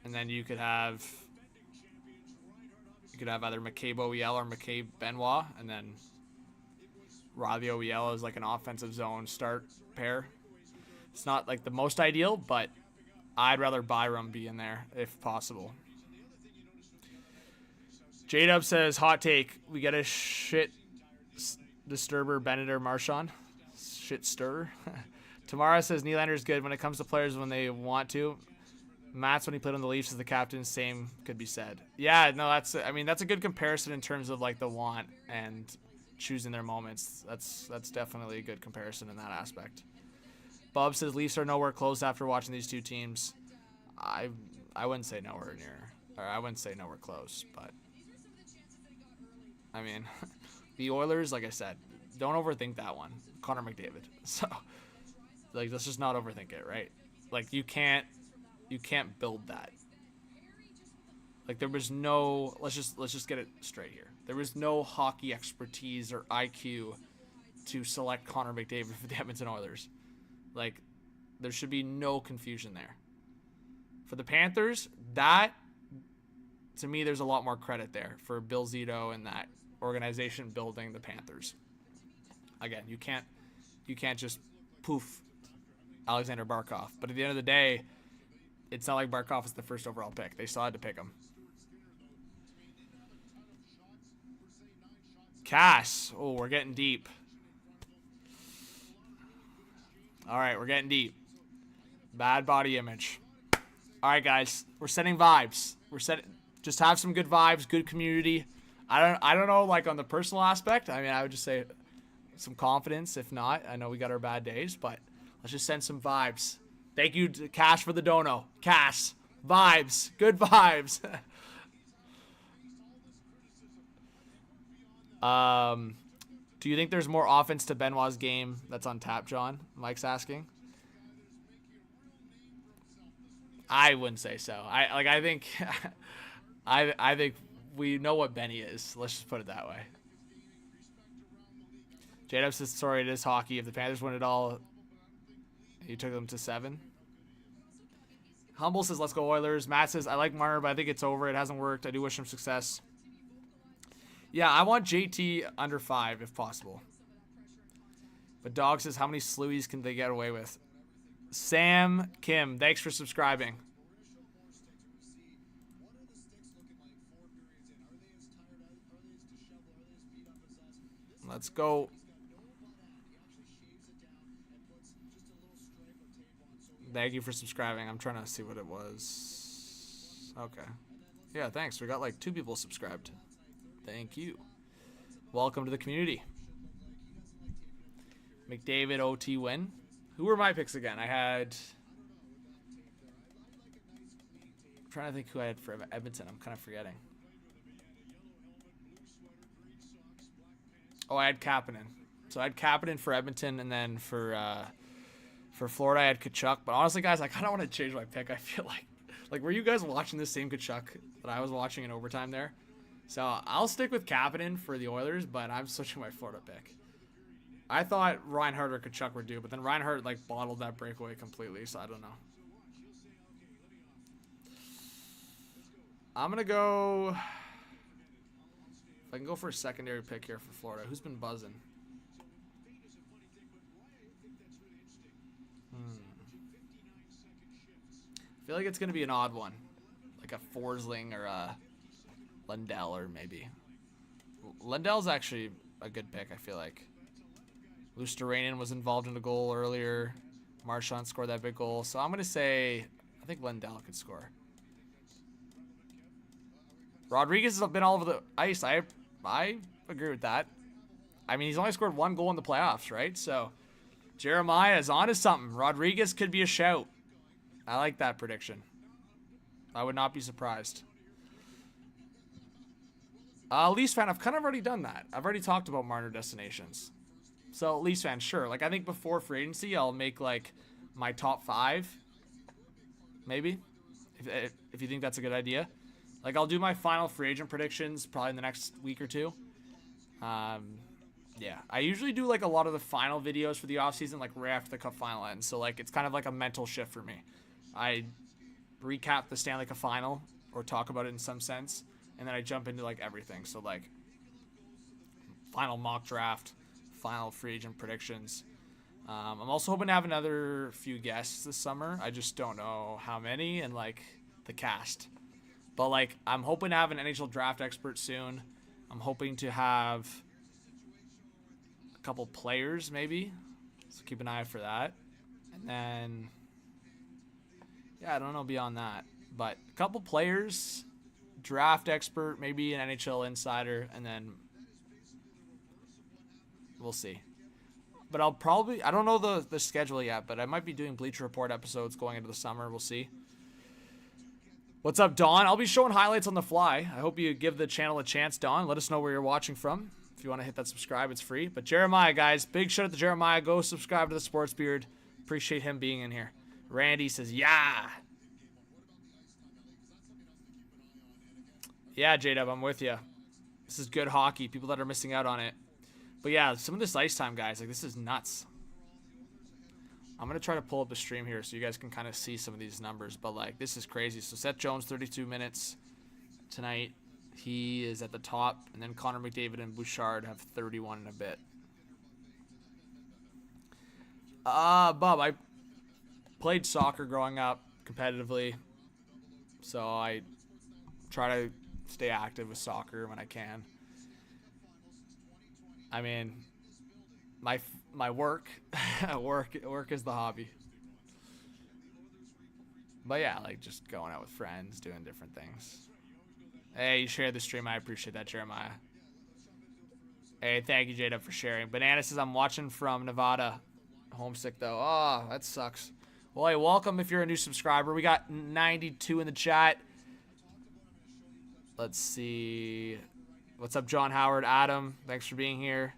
And then you could have either McCabe OEL or McCabe Benoit, and then Robbie OEL is like an offensive zone start pair. It's not like the most ideal, but I'd rather Byram be in there if possible. J-Dub says, hot take, we get a shit disturber Bennett or Marchand. Shit stirrer. Tamara says, Nylander's good when it comes to players when they want to. Matt's, when he played on the Leafs as the captain, same could be said. Yeah, no, that's a good comparison in terms of like the want and choosing their moments. That's definitely a good comparison in that aspect. Bob says Leafs are nowhere close after watching these two teams. I wouldn't say nowhere near, or I wouldn't say nowhere close, but I mean, the Oilers, like I said, don't overthink that one. Connor McDavid. So, like, let's just not overthink it, right? Like, you can't build that. Like, there was no, let's just get it straight here. There was no hockey expertise or IQ to select Connor McDavid for the Edmonton Oilers. Like, there should be no confusion there. For the Panthers, that, to me, there's a lot more credit there for Bill Zito and that organization building the Panthers. Again, you can't just poof Alexander Barkov. But at the end of the day, it's not like Barkov is the first overall pick. They still had to pick him. Cass. Oh, we're getting deep. All right, we're getting deep. Bad body image. All right, guys. We're setting vibes. Just have some good vibes, good community. I don't know, like, on the personal aspect. I mean, I would just say some confidence. If not, I know we got our bad days, but let's just send some vibes. Thank you to Cash for the dono. Cash. Vibes. Good vibes. Do you think there's more offense to Benoit's game that's on tap, John? Mike's asking. I wouldn't say so. I think I think we know what Benny is. Let's just put it that way. J-Dub says, sorry, it is hockey. If the Panthers win it all, he took them to 7. Humble says, let's go Oilers. Matt says, I like Marner, but I think it's over. It hasn't worked. I do wish him success. Yeah, I want JT under 5 if possible. But Dog says, how many slewies can they get away with? Sam Kim, thanks for subscribing. Let's go. Thank you for subscribing. I'm trying to see what it was. Okay. Yeah, thanks. We got like 2 people subscribed. Thank you. Welcome to the community. McDavid, OT win. Who were my picks again? I'm trying to think who I had for Edmonton. I'm kind of forgetting. Oh, I had Kapanen. So I had Kapanen for Edmonton, and then for Florida I had Tkachuk. But honestly, guys, I kind of want to change my pick. I feel like were you guys watching the same Tkachuk that I was watching in overtime there? So I'll stick with Kapanen for the Oilers, but I'm switching my Florida pick. I thought Reinhart or Tkachuk were due, but then Reinhart like bottled that breakaway completely, so I don't know. I'm gonna go. If I can go for a secondary pick here for Florida, who's been buzzing? I feel like it's gonna be an odd one, like a Forsling or a Lundell, or maybe Lundell's actually a good pick. I feel like Luosterainen was involved in a goal earlier. Marchand scored that big goal, so I'm gonna say I think Lundell could score. Rodriguez has been all over the ice. I agree with that. I mean, he's only scored 1 goal in the playoffs, right? So Jeremiah is on to something. Rodriguez could be a shout. I like that prediction. I would not be surprised. Leafs fan, I've kind of already done that. I've already talked about Marner destinations. So Leafs fan, sure. Like I think before free agency, I'll make like my top 5, maybe, if you think that's a good idea. Like I'll do my final free agent predictions probably in the next week or 2. Yeah, I usually do like a lot of the final videos for the offseason like right after the cup final ends. So like it's kind of like a mental shift for me. I recap the Stanley Cup final or talk about it in some sense, and then I jump into like everything. So like final mock draft, final free agent predictions. I'm also hoping to have another few guests this summer. I just don't know how many and like the cast. But like I'm hoping to have an NHL draft expert soon. I'm hoping to have a couple players maybe. So keep an eye out for that. And then yeah, I don't know beyond that. But a couple players, draft expert, maybe an NHL insider, and then we'll see. But I don't know the schedule yet, but I might be doing Bleacher Report episodes going into the summer. We'll see. What's up, Don? I'll be showing highlights on the fly. I hope you give the channel a chance, Don. Let us know where you're watching from. If you want to hit that subscribe, it's free. But Jeremiah, guys, big shout out to Jeremiah. Go subscribe to the Sports Beard. Appreciate him being in here. Randy says, yeah. Yeah, J-Dub, I'm with you. This is good hockey. People that are missing out on it. But yeah, some of this ice time, guys, like this is nuts. I'm going to try to pull up the stream here so you guys can kind of see some of these numbers. But like, this is crazy. So Seth Jones, 32 minutes tonight. He is at the top. And then Connor McDavid and Bouchard have 31 and a bit. Bob, I played soccer growing up competitively. So I try to stay active with soccer when I can. I mean, my work is the hobby. But yeah, like just going out with friends, doing different things. Hey, you shared the stream. I appreciate that, Jeremiah. Hey, thank you, J-Dub, for sharing. Banana says, I'm watching from Nevada. Homesick, though. Oh, that sucks. Well, hey, welcome if you're a new subscriber. We got 92 in the chat. Let's see. What's up, John Howard? Adam, thanks for being here.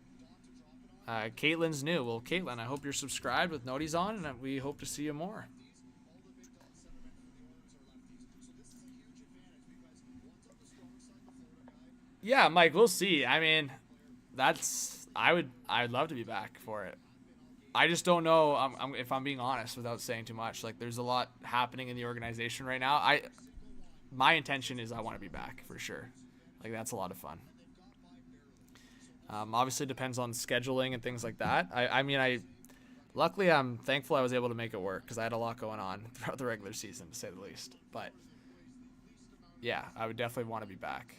Caitlin's new. Well, Caitlin, I hope you're subscribed with noties on, and we hope to see you more. Yeah, Mike, we'll see. I mean, I'd love to be back for it. I just don't know if I'm being honest without saying too much. Like, there's a lot happening in the organization right now. My intention is I want to be back for sure. Like, that's a lot of fun. Obviously depends on scheduling and things like that. I mean, Luckily, I'm thankful I was able to make it work because I had a lot going on throughout the regular season, to say the least. But yeah, I would definitely want to be back.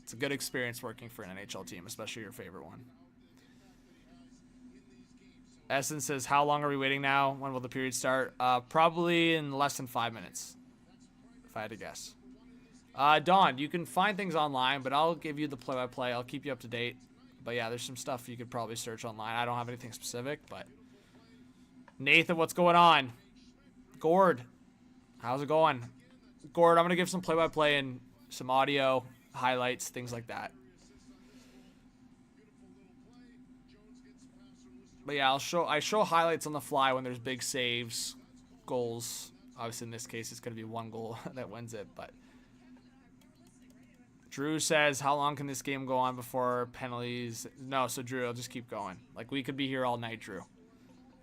It's a good experience working for an NHL team, especially your favorite one. Essence says, how long are we waiting now? When will the period start? Probably in less than 5 minutes, if I had to guess. Don, you can find things online, but I'll give you the play-by-play. I'll keep you up to date. But yeah, there's some stuff you could probably search online. I don't have anything specific, but Nathan, what's going on? Gord, how's it going? Gord, I'm going to give some play-by-play and some audio, highlights, things like that. But yeah, I show highlights on the fly when there's big saves, goals. Obviously, in this case, it's going to be one goal that wins it. But Drew says, how long can this game go on before penalties? No, so Drew, I'll just keep going. Like, we could be here all night, Drew.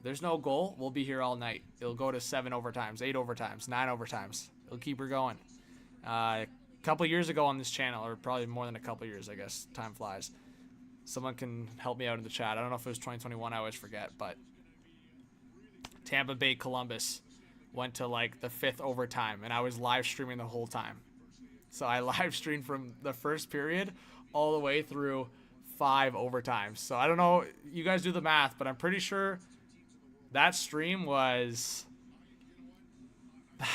There's no goal. We'll be here all night. It'll go to 7 overtimes, 8 overtimes, 9 overtimes. It'll keep her going. A couple years ago on this channel, or probably more than a couple years, I guess. Time flies. Someone can help me out in the chat. I don't know if it was 2021. I always forget. But Tampa Bay Columbus went to like the 5th overtime, and I was live streaming the whole time. So I live streamed from the first period all the way through 5 overtimes. So I don't know. You guys do the math, but I'm pretty sure that stream was,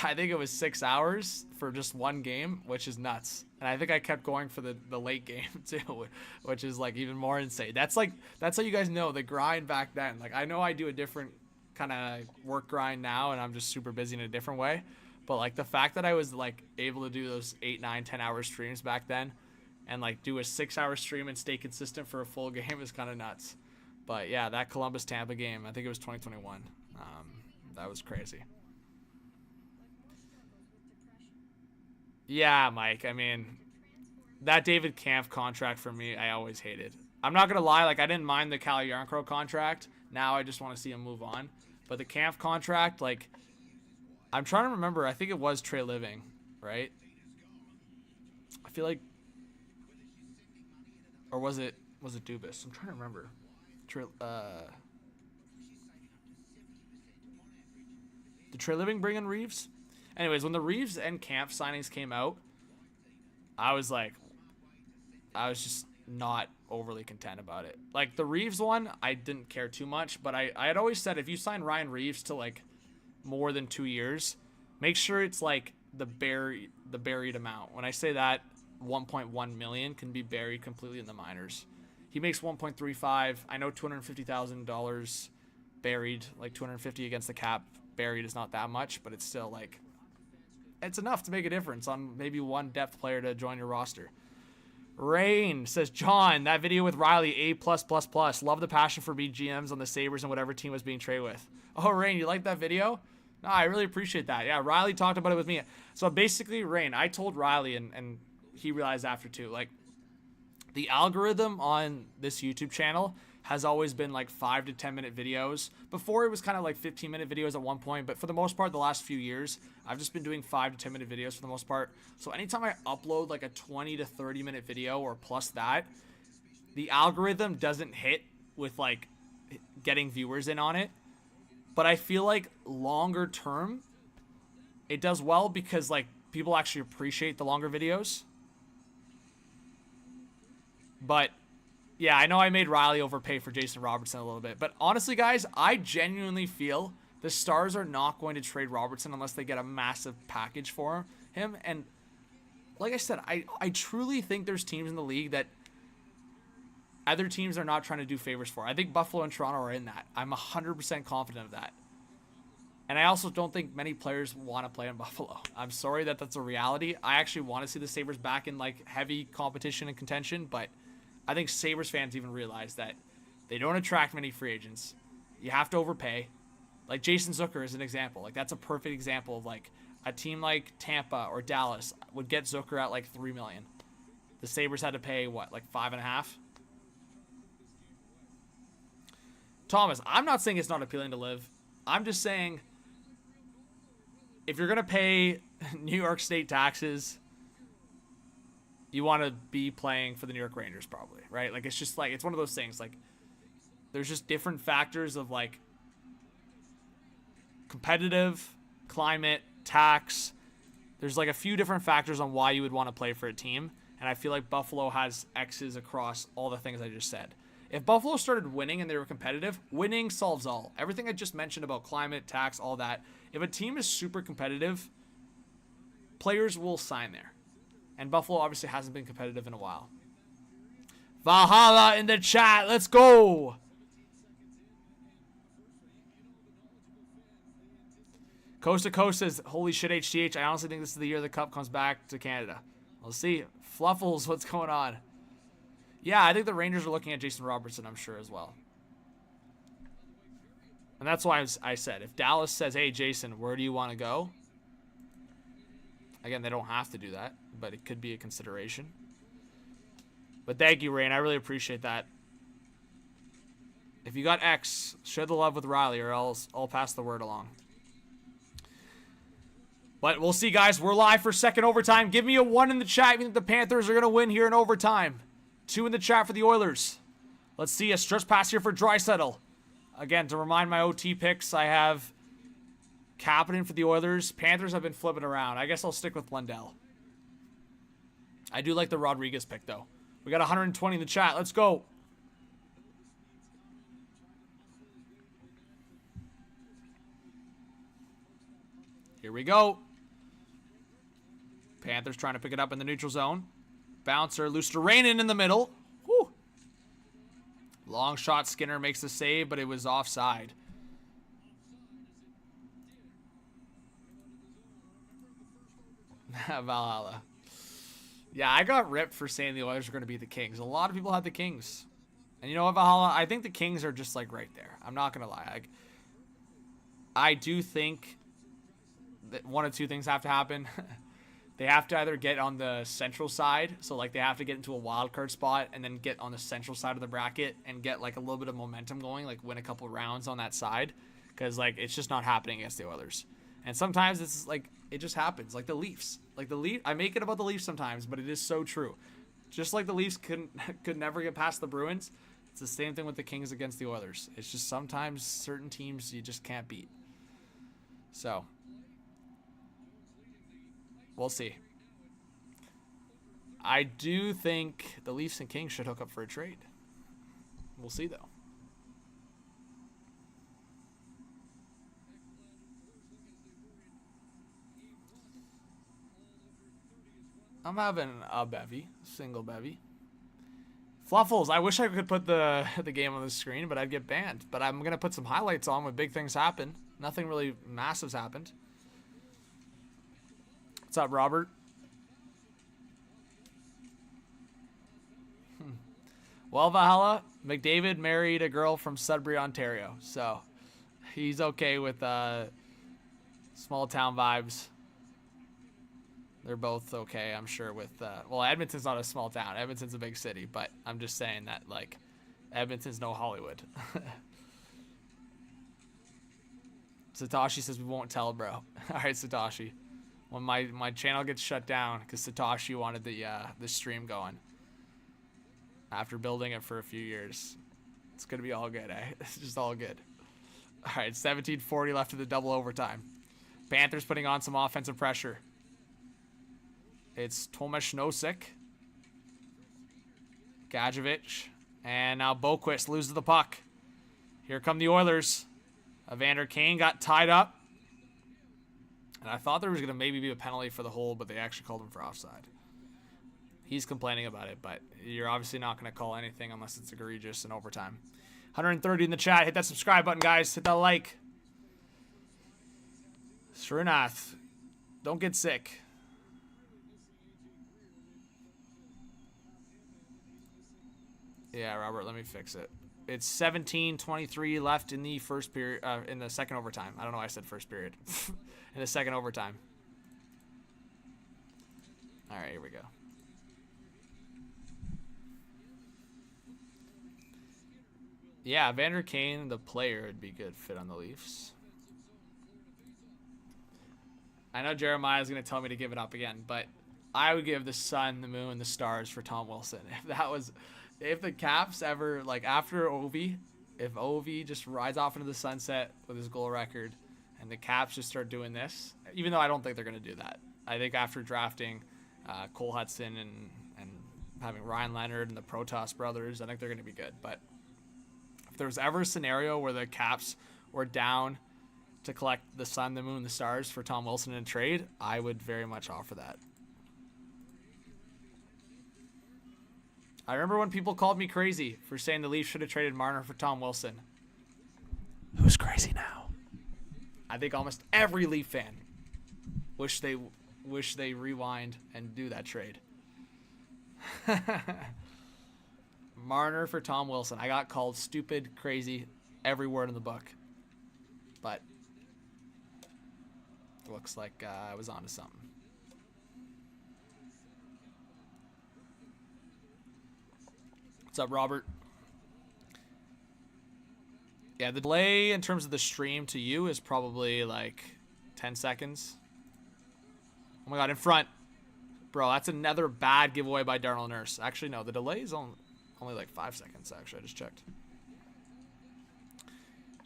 I think it was 6 hours for just one game, which is nuts. And I think I kept going for the late game too, which is like even more insane. That's how you guys know the grind back then. Like, I know I do a different kind of work grind now, and I'm just super busy in a different way. But like the fact that I was like able to do those 8, 9, 10 hour streams back then, and like do a 6-hour stream and stay consistent for a full game is kind of nuts. But yeah, that Columbus Tampa game, I think it was 2021. That was crazy. Yeah, Mike. I mean, that David Kampf contract for me, I always hated. I'm not gonna lie, like I didn't mind the Calle Jarnkrok contract. Now I just want to see him move on. But the Kampf contract, like, I'm trying to remember. I think it was Trey Living, right? I feel like, or was it Dubas? I'm trying to remember. Did Trey Living bring in Reeves? Anyways, when the Reeves and Kampf signings came out, I was just not overly content about it. Like the Reeves one, I didn't care too much, but I had always said if you sign Ryan Reeves to like more than 2 years, make sure it's like the buried amount. When I say that, 1.1 million can be buried completely in the minors. He makes 1.35. I know $250,000 buried, like 250 against the cap buried is not that much, but it's still like, it's enough to make a difference on maybe one depth player to join your roster. Rain says, John, that video with Riley, A+++. Love the passion for BGMs on the Sabres and whatever team was being traded with. Oh, Rain, you like that video? No, I really appreciate that. Yeah, Riley talked about it with me. So basically, Rain, I told Riley, and he realized after too, like, the algorithm on this YouTube channel has always been like 5 to 10 minute videos. Before it was kind of like 15-minute videos at one point, but for the most part, the last few years, I've just been doing 5 to 10 minute videos for the most part. So anytime I upload like a 20 to 30 minute video or plus that, the algorithm doesn't hit with like getting viewers in on it. But I feel like longer term, it does well because like people actually appreciate the longer videos. But yeah, I know I made Riley overpay for Jason Robertson a little bit. But honestly, guys, I genuinely feel the Stars are not going to trade Robertson unless they get a massive package for him. And like I said, I truly think there's teams in the league that other teams are not trying to do favors for. I think Buffalo and Toronto are in that. I'm 100% confident of that. And I also don't think many players want to play in Buffalo. I'm sorry that that's a reality. I actually want to see the Sabres back in like heavy competition and contention, but I think Sabres fans even realize that they don't attract many free agents. You have to overpay. Like Jason Zucker is an example. Like that's a perfect example of like a team like Tampa or Dallas would get Zucker at like $3 million. The Sabres had to pay what, like 5.5? Thomas, I'm not saying it's not appealing to live. I'm just saying if you're going to pay New York State taxes, you want to be playing for the New York Rangers probably, right? Like it's just like, it's one of those things like there's just different factors of like competitive, climate, tax. There's like a few different factors on why you would want to play for a team. And I feel like Buffalo has X's across all the things I just said. If Buffalo started winning and they were competitive, winning solves all. Everything I just mentioned about climate, tax, all that. If a team is super competitive, players will sign there. And Buffalo obviously hasn't been competitive in a while. Valhalla in the chat. Let's go. Coast to Coast says, holy shit, HTH. I honestly think this is the year the Cup comes back to Canada. We'll see. Fluffles, what's going on? Yeah, I think the Rangers are looking at Jason Robertson, I'm sure, as well. And that's why I said, if Dallas says, hey, Jason, where do you want to go? Again, they don't have to do that, but it could be a consideration. But thank you, Rain. I really appreciate that. If you got X, share the love with Riley, or else I'll pass the word along. But we'll see, guys. We're live for second overtime. Give me a 1 in the chat if you think the Panthers are going to win here in overtime. 2 in the chat for the Oilers. Let's see a stretch pass here for Draisaitl. Again, to remind my OT picks, I have Kapanen for the Oilers. Panthers have been flipping around. I guess I'll stick with Lundell. I do like the Rodriguez pick, though. We got 120 in the chat. Let's go. Here we go. Panthers trying to pick it up in the neutral zone. Bouncer, Luosterainen in the middle. Whew. Long shot, Skinner makes the save, but it was offside. Valhalla. Yeah, I got ripped for saying the Oilers are going to beat the Kings. A lot of people had the Kings. And you know what, Valhalla? I think the Kings are just like right there. I'm not going to lie. I do think that one of two things have to happen. They have to either get on the central side, so like they have to get into a wild card spot and then get on the central side of the bracket and get like a little bit of momentum going, like win a couple rounds on that side, because like it's just not happening against the Oilers. And sometimes it's like it just happens, like the Leafs. Like the Leafs, I make it about the Leafs sometimes, but it is so true. Just like the Leafs could never get past the Bruins, it's the same thing with the Kings against the Oilers. It's just sometimes certain teams you just can't beat. So we'll see. I do think the Leafs and Kings should hook up for a trade. We'll see, though. I'm having a bevy. Single bevy. Fluffles. I wish I could put the game on the screen, but I'd get banned. But I'm going to put some highlights on when big things happen. Nothing really massive's happened. What's up, Robert? Well, Valhalla, McDavid married a girl from Sudbury, Ontario, so he's okay with small town vibes. They're both okay, I'm sure, with well, Edmonton's not a small town. Edmonton's a big city, but I'm just saying that like Edmonton's no Hollywood. Satoshi says we won't tell, bro. All right, Satoshi. When my channel gets shut down because Satoshi wanted the stream going after building it for a few years. It's going to be all good, eh? It's just all good. All right, 17:40 left of the double overtime. Panthers putting on some offensive pressure. It's Tomasz Nosek, Gadjevich, and now Boquist loses the puck. Here come the Oilers. Evander Kane got tied up. And I thought there was going to maybe be a penalty for the hold, but they actually called him for offside. He's complaining about it, but you're obviously not going to call anything unless it's egregious in overtime. 130 in the chat. Hit that subscribe button, guys. Hit that like. Srinath, don't get sick. Yeah, Robert, let me fix it. It's 17:23 left in the first period, in the second overtime. I don't know why I said first period. In the second overtime. All right, here we go. Yeah, Evander Kane, the player, would be a good fit on the Leafs. I know Jeremiah's going to tell me to give it up again, but I would give the sun, the moon, the stars for Tom Wilson. If the Caps ever, like after Ovi, if Ovi just rides off into the sunset with his goal record and the Caps just start doing this, even though I don't think they're going to do that. I think after drafting Cole Hudson and having Ryan Leonard and the Protas brothers, I think they're going to be good. But if there was ever a scenario where the Caps were down to collect the sun, the moon, the stars for Tom Wilson in a trade, I would very much offer that. I remember when people called me crazy for saying the Leafs should have traded Marner for Tom Wilson. Who's crazy now? I think almost every Leaf fan wish they rewind and do that trade. Marner for Tom Wilson. I got called stupid, crazy, every word in the book. But it looks like I was onto something. What's up, Robert? Yeah, the delay in terms of the stream to you is probably like 10 seconds. Oh my god, in front. Bro, that's another bad giveaway by Darnell Nurse. Actually, no, the delay is only like 5 seconds, actually. I just checked.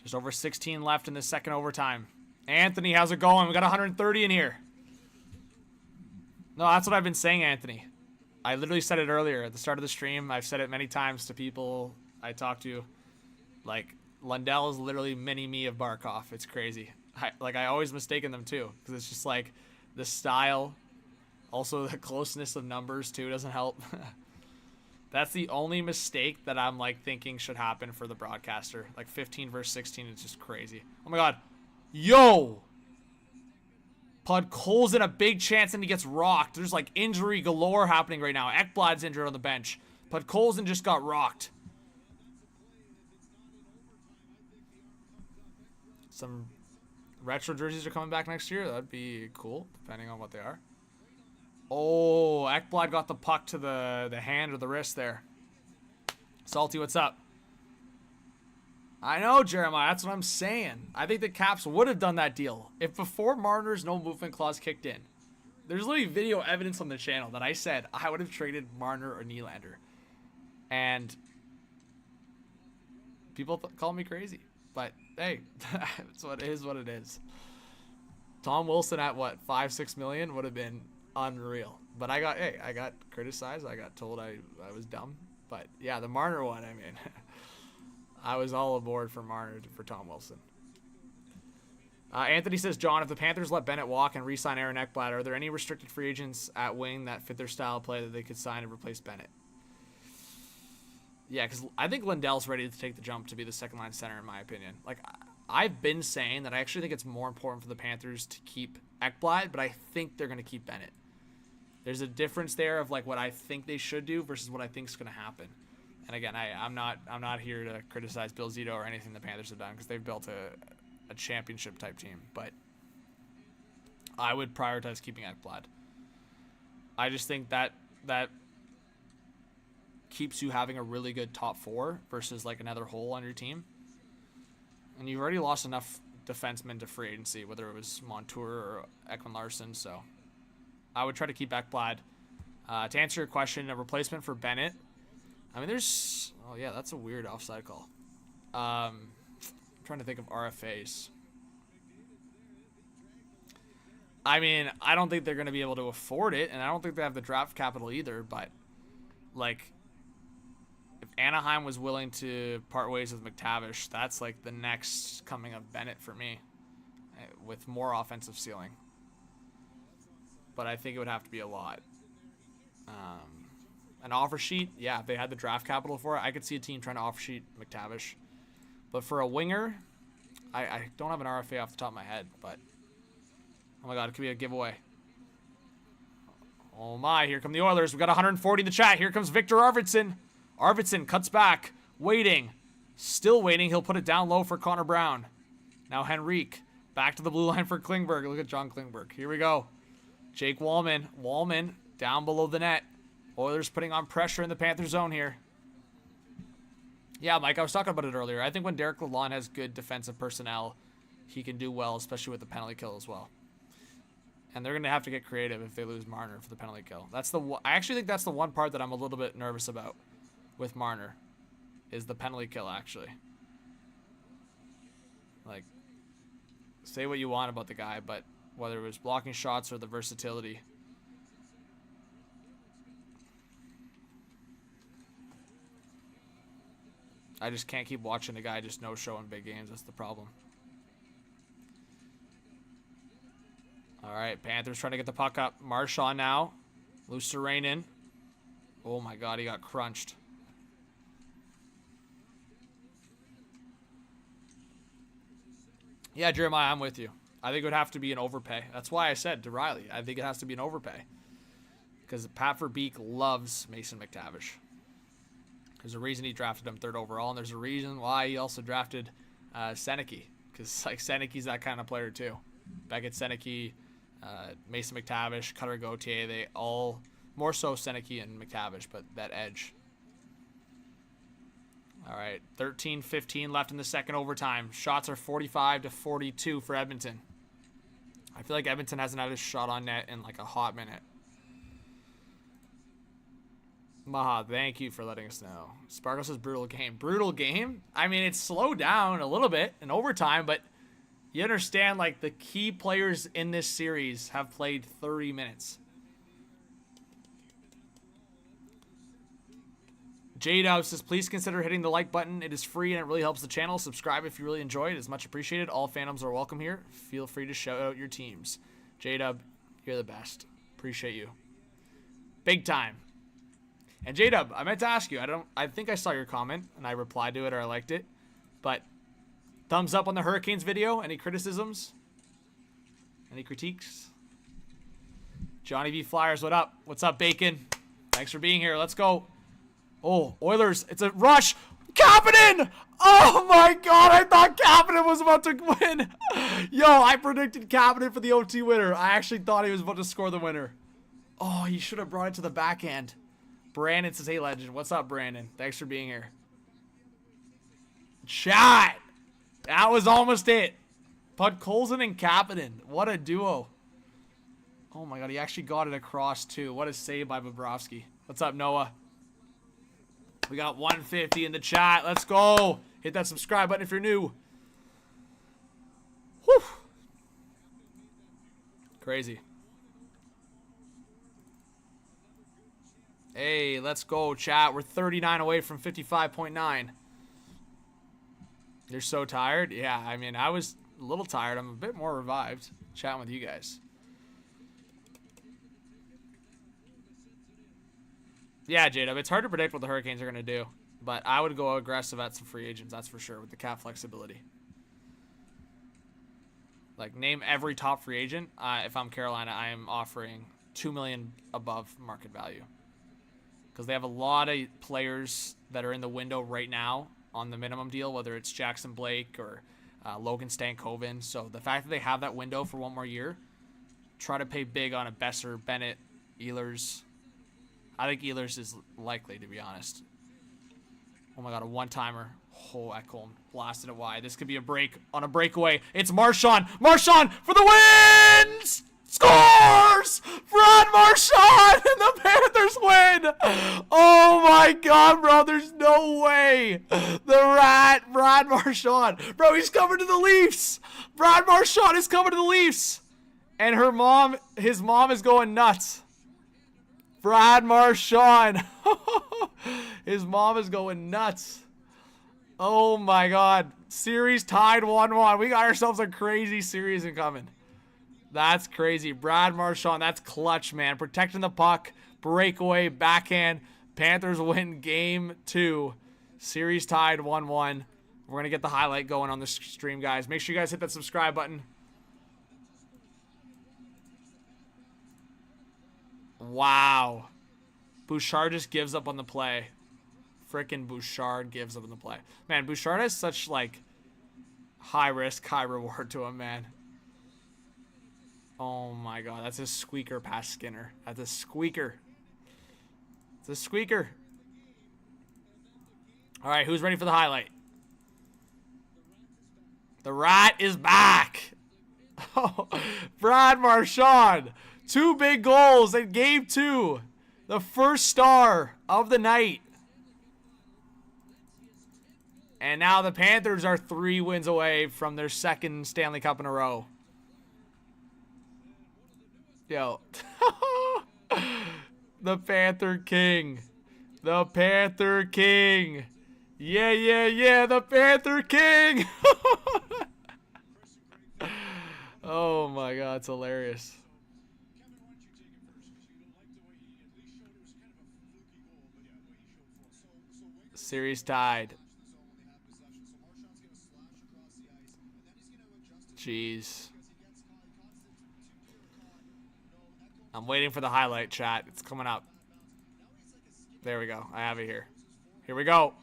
Just over 16 left in the second overtime. Anthony, how's it going? We got 130 in here. No, that's what I've been saying, Anthony. I literally said it earlier at the start of the stream. I've said it many times to people I talk to. Like, Lundell is literally mini-me of Barkov. It's crazy. I always mistaken them, too. Because it's just like the style. Also, the closeness of numbers, too, doesn't help. That's the only mistake that I'm, like, thinking should happen for the broadcaster. Like, 15 versus 16 is just crazy. Oh, my God. Yo! Podkolzin a big chance and he gets rocked. There's, like, injury galore happening right now. Ekblad's injured on the bench. Podkolzin just got rocked. Some retro jerseys are coming back next year. That'd be cool, depending on what they are. Oh, Ekblad got the puck to the hand or the wrist there. Salty, what's up? I know, Jeremiah. That's what I'm saying. I think the Caps would have done that deal if before Marner's no movement clause kicked in. There's literally video evidence on the channel that I said I would have traded Marner or Nylander. And people call me crazy. But, hey, it's what it is. Tom Wilson at, what, $5-6 million would have been unreal. But I got criticized. I got told I was dumb. But, yeah, the Marner one, I mean, I was all aboard for Marner for Tom Wilson. Anthony says, John, if the Panthers let Bennett walk and re-sign Aaron Ekblad, are there any restricted free agents at wing that fit their style of play that they could sign and replace Bennett? Yeah, because I think Lindell's ready to take the jump to be the second-line center, in my opinion. Like, I've been saying that I actually think it's more important for the Panthers to keep Ekblad, but I think they're going to keep Bennett. There's a difference there of, like, what I think they should do versus what I think is going to happen. And, again, I'm not here to criticize Bill Zito or anything the Panthers have done because they've built a championship-type team. But I would prioritize keeping Ekblad. I just think that keeps you having a really good top four versus like another hole on your team. And you've already lost enough defensemen to free agency, whether it was Montour or Ekman Larson. So I would try to keep Ekblad. To answer your question, a replacement for Bennett. I mean, oh yeah, that's a weird offside call. I'm trying to think of RFAs. I mean, I don't think they're going to be able to afford it, and I don't think they have the draft capital either, but like, if Anaheim was willing to part ways with McTavish, that's like the next coming of Bennett for me, with more offensive ceiling. But I think it would have to be a lot. An offer sheet, yeah, if they had the draft capital for it, I could see a team trying to offer sheet McTavish. But for a winger, I don't have an RFA off the top of my head, but oh my god, it could be a giveaway. Oh my, here come the Oilers. We got 140 in the chat. Here comes Victor Arvidsson. Arvidsson cuts back, waiting, still waiting. He'll put it down low for Connor Brown. Now Henrique, back to the blue line for Klingberg. Look at John Klingberg. Here we go. Jake Wallman. Wallman down below the net. Oilers putting on pressure in the Panther zone here. Yeah, Mike, I was talking about it earlier. I think when Derek Lalonde has good defensive personnel, he can do well, especially with the penalty kill as well. And they're going to have to get creative if they lose Marner for the penalty kill. I actually think that's the one part that I'm a little bit nervous about with Marner, is the penalty kill, actually. Like, say what you want about the guy, but whether it was blocking shots or the versatility. I just can't keep watching the guy just no-show in big games. That's the problem. All right, Panthers trying to get the puck up. Marchand now. Luostarinen. Oh, my God, he got crunched. Yeah, Jeremiah, I'm with you. I think it would have to be an overpay. That's why I said to Riley, I think it has to be an overpay. Because Pat Verbeek loves Mason McTavish. There's a reason he drafted him 3rd overall, and there's a reason why he also drafted Seneke. Because, like, Seneke's that kind of player, too. Beckett, Seneke, Mason McTavish, Cutter Gauthier, they all, more so Seneke and McTavish, but that edge. All right, 13-15 left in the second overtime. Shots are 45-42 for Edmonton. I feel like Edmonton hasn't had a shot on net in like a hot minute. Maha, thank you for letting us know. Sparkle says brutal game. Brutal game? I mean, it's slowed down a little bit in overtime, but you understand, like, the key players in this series have played 30 minutes. J-Dub says, please consider hitting the like button. It is free and it really helps the channel. Subscribe if you really enjoy it. It's much appreciated. All fandoms are welcome here. Feel free to shout out your teams. J-Dub, you're the best. Appreciate you. Big time. And J-Dub, I meant to ask you. I think I saw your comment and I replied to it or I liked it. But thumbs up on the Hurricanes video. Any criticisms? Any critiques? Johnny V Flyers, what up? What's up, Bacon? Thanks for being here. Let's go. Oh, Oilers. It's a rush. Kapanen! Oh, my God. I thought Kapanen was about to win. Yo, I predicted Kapanen for the OT winner. I actually thought he was about to score the winner. Oh, he should have brought it to the backhand. Brandon says, hey, legend. What's up, Brandon? Thanks for being here. Shot. That was almost it. Podkolzin and Kapanen. What a duo. Oh, my God. He actually got it across, too. What a save by Bobrovsky. What's up, Noah? We got 150 in the chat. Let's go. Hit that subscribe button if you're new. Whew. Crazy. Hey, let's go, chat. We're 39 away from 55.9. You're so tired? Yeah, I mean, I was a little tired. I'm a bit more revived chatting with you guys. Yeah, J-Dub, it's hard to predict what the Hurricanes are going to do, but I would go aggressive at some free agents, that's for sure, with the cap flexibility. Like, name every top free agent. If I'm Carolina, I am offering $2 million above market value. Because they have a lot of players that are in the window right now on the minimum deal, whether it's Jackson Blake or Logan Stankoven. So the fact that they have that window for one more year, try to pay big on a Besser, Bennett, Ehlers. I think Ehlers is likely, to be honest. Oh, my God, a one-timer. Oh, Ekholm blasted it wide. This could be a break on a breakaway. It's Marchand. Marchand for the win! Scores! Brad Marchand and the Panthers win! Oh, my God, bro. There's no way. The Rat, Brad Marchand. Bro, he's coming to the Leafs. Brad Marchand is coming to the Leafs. And his mom is going nuts. Brad Marchand. His mom is going nuts. Oh, my God. Series tied 1-1. We got ourselves a crazy series incoming. That's crazy. Brad Marchand, that's clutch, man. Protecting the puck. Breakaway, backhand. Panthers win game 2. Series tied 1-1. We're going to get the highlight going on the stream, guys. Make sure you guys hit that subscribe button. Wow. Bouchard just gives up on the play. Frickin' Bouchard gives up on the play. Man, Bouchard has such, like, high risk, high reward to him, man. Oh, my God. That's a squeaker past Skinner. That's a squeaker. It's a squeaker. All right, who's ready for the highlight? The Rat is back. Oh, Brad Marchand. 2 big goals in game 2. The first star of the night. And now the Panthers are 3 wins away from their second Stanley Cup in a row. Yo. The Panther King. The Panther King. Yeah, yeah, yeah. The Panther King. Oh, my God. It's hilarious. Series tied. Jeez. I'm waiting for the highlight, chat. It's coming up. There we go. I have it here. Here we go.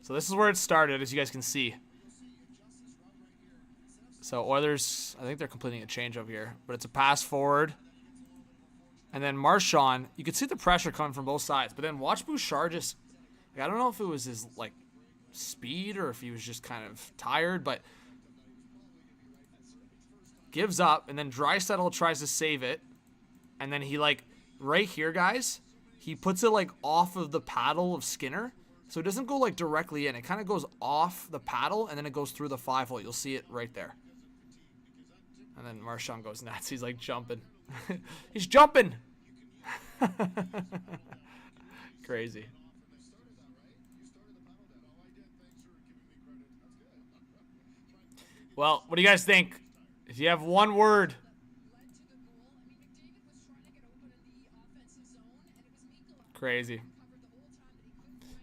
So this is where it started, as you guys can see. So Oilers, I think they're completing a change over here, but it's a pass forward. And then Marchand, you could see the pressure coming from both sides, but then watch Bouchard just, like, I don't know if it was his, like, speed or if he was just kind of tired, but gives up, and then Draisaitl tries to save it, and then he, like, right here, guys, he puts it, like, off of the paddle of Skinner, so it doesn't go, like, directly in. It kind of goes off the paddle, and then it goes through the 5-hole. You'll see it right there. And then Marchand goes nuts. He's, like, jumping. He's jumping! Crazy. Well, what do you guys think? If you have one word. Crazy.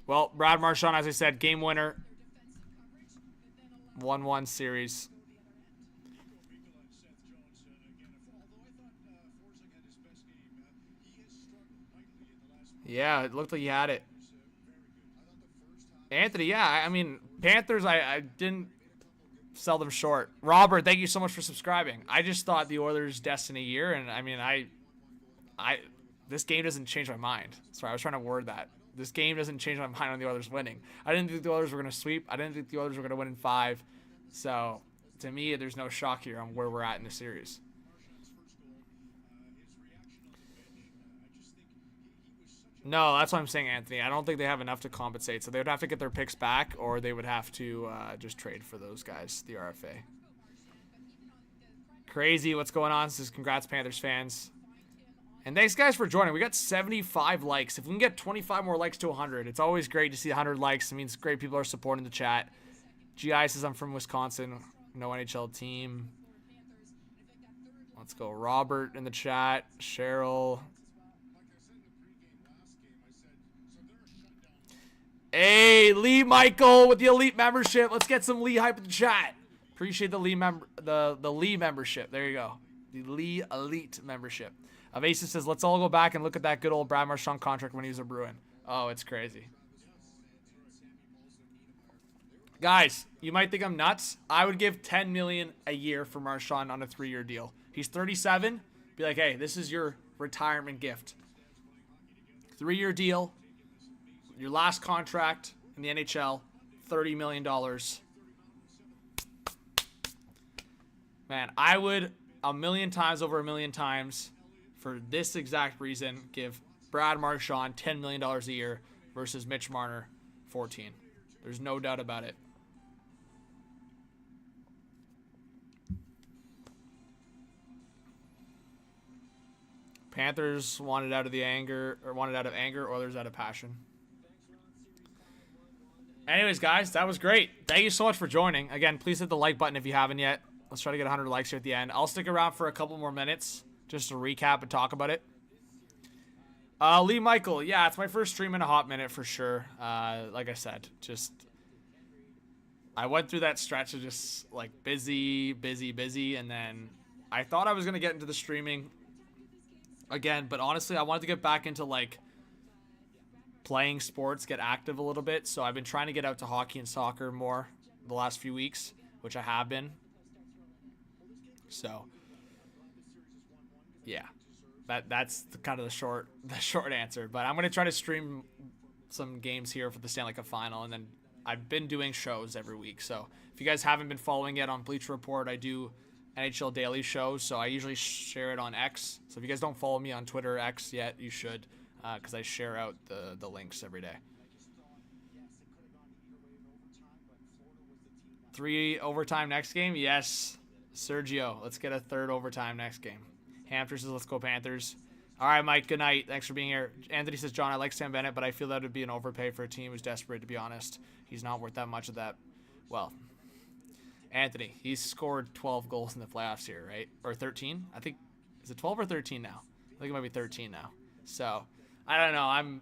Well, Brad Marchand, as I said, game winner. 1-1 series. Yeah, it looked like he had it. Anthony, yeah, I mean, Panthers, I didn't sell them short. Robert, thank you so much for subscribing. I just thought the Oilers' destiny year, and I mean, this game doesn't change my mind. Sorry, I was trying to word that. This game doesn't change my mind on the Oilers winning. I didn't think the Oilers were going to sweep. I didn't think the Oilers were going to win in 5. So, to me, there's no shock here on where we're at in the series. No, that's what I'm saying, Anthony. I don't think they have enough to compensate. So they would have to get their picks back, or they would have to just trade for those guys, the RFA. Crazy what's going on. This is congrats, Panthers fans. And thanks, guys, for joining. We got 75 likes. If we can get 25 more likes to 100, it's always great to see 100 likes. It means great people are supporting the chat. GI says I'm from Wisconsin. No NHL team. Let's go. Robert in the chat. Cheryl. Hey, Lee Michael with the Elite membership. Let's get some Lee hype in the chat. Appreciate the Lee the Lee membership. There you go. The Lee Elite membership. Avasis says, let's all go back and look at that good old Brad Marchand contract when he was a Bruin. Oh, it's crazy. Guys, you might think I'm nuts. I would give $10 million a year for Marchand on a 3-year deal. He's 37. Be like, hey, this is your retirement gift. 3-year deal. Your last contract in the NHL, $30 million. Man, I would a million times over a million times for this exact reason give Brad Marchand $10 million a year versus Mitch Marner 14. There's no doubt about it. Panthers wanted out of anger, Oilers out of passion. Anyways, guys, that was great. Thank you so much for joining. Again, please hit the like button if you haven't yet. Let's try to get 100 likes here at the end. I'll stick around for a couple more minutes just to recap and talk about it. Lee Michael, yeah, it's my first stream in a hot minute for sure. Like I said, I went through that stretch of just like busy, and then I thought I was going to get into the streaming again, but honestly, I wanted to get back into like playing sports, get active a little bit. So I've been trying to get out to hockey and soccer more the last few weeks, which I have been. So yeah, that's kind of the short answer. But I'm gonna try to stream some games here for the Stanley Cup final, and then I've been doing shows every week. So if you guys haven't been following yet on Bleacher Report, I do NHL daily shows. So I usually share it on X. So if you guys don't follow me on Twitter or X yet, you should. Because I share out the links every day. 3 overtime next game? Yes. Sergio, let's get a 3rd overtime next game. Hamster says, let's go Panthers. All right, Mike, good night. Thanks for being here. Anthony says, John, I like Sam Bennett, but I feel that would be an overpay for a team who's desperate, to be honest. He's not worth that much of that. Well, Anthony, he's scored 12 goals in the playoffs here, right? Or 13? I think, is it 12 or 13 now? I think it might be 13 now. So, I don't know.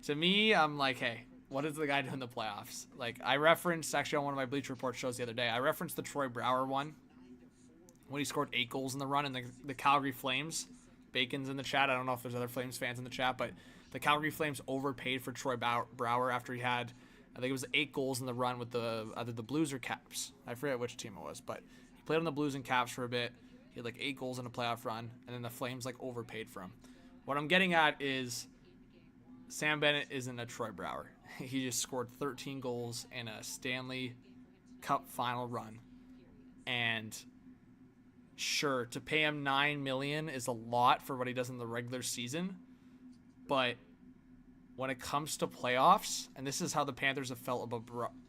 To me, I'm like, hey, what is the guy doing in the playoffs? Like, I referenced, actually on one of my Bleacher Report shows the other day, I referenced the Troy Brouwer one when he scored 8 goals in the run in the Calgary Flames. Bacon's in the chat. I don't know if there's other Flames fans in the chat, but the Calgary Flames overpaid for Troy Brouwer after he had, I think it was 8 goals in the run with either the Blues or Caps. I forget which team it was, but he played on the Blues and Caps for a bit. He had like 8 goals in a playoff run, and then the Flames like overpaid for him. What I'm getting at is Sam Bennett isn't a Troy Brouwer. He just scored 13 goals in a Stanley Cup final run. And sure, to pay him $9 million is a lot for what he does in the regular season. But when it comes to playoffs, and this is how the Panthers have felt about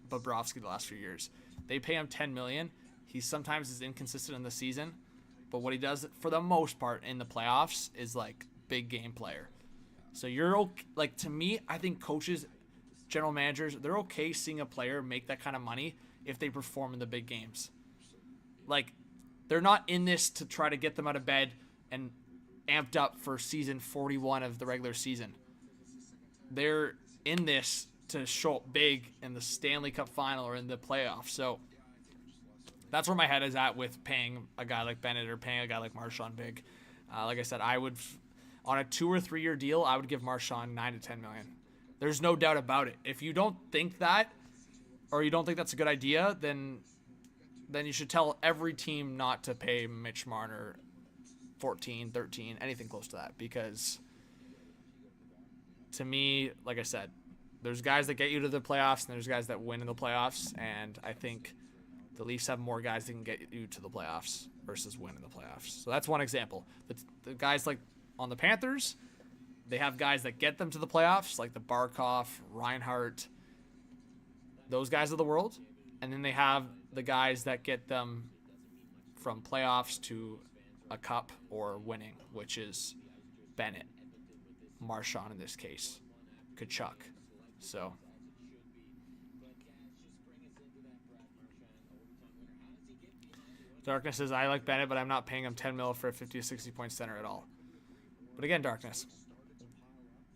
Bobrovsky the last few years, they pay him $10 million. He sometimes is inconsistent in the season, but what he does for the most part in the playoffs is like big game player. So you're like, to me, I think coaches, general managers, they're okay seeing a player make that kind of money if they perform in the big games. Like, they're not in this to try to get them out of bed and amped up for season 41 of the regular season. They're in this to show up big in the Stanley Cup final or in the playoffs. So that's where my head is at with paying a guy like Bennett or paying a guy like Marchand big. Like I said, I would, on a 2 or 3 year deal, I would give Marchand $9 to $10 million. There's no doubt about it. If you don't think that, or you don't think that's a good idea, then you should tell every team not to pay Mitch Marner 14, 13, anything close to that. Because to me, like I said, there's guys that get you to the playoffs and there's guys that win in the playoffs. And I think the Leafs have more guys that can get you to the playoffs versus win in the playoffs. So that's one example. The guys like on the Panthers, they have guys that get them to the playoffs, like the Barkov, Reinhart, those guys of the world. And then they have the guys that get them from playoffs to a cup or winning, which is Bennett, Marchand in this case, Tkachuk. So Darkness says, I like Bennett, but I'm not paying him $10 million for a 50 to 60 point center at all. But again, Darkness,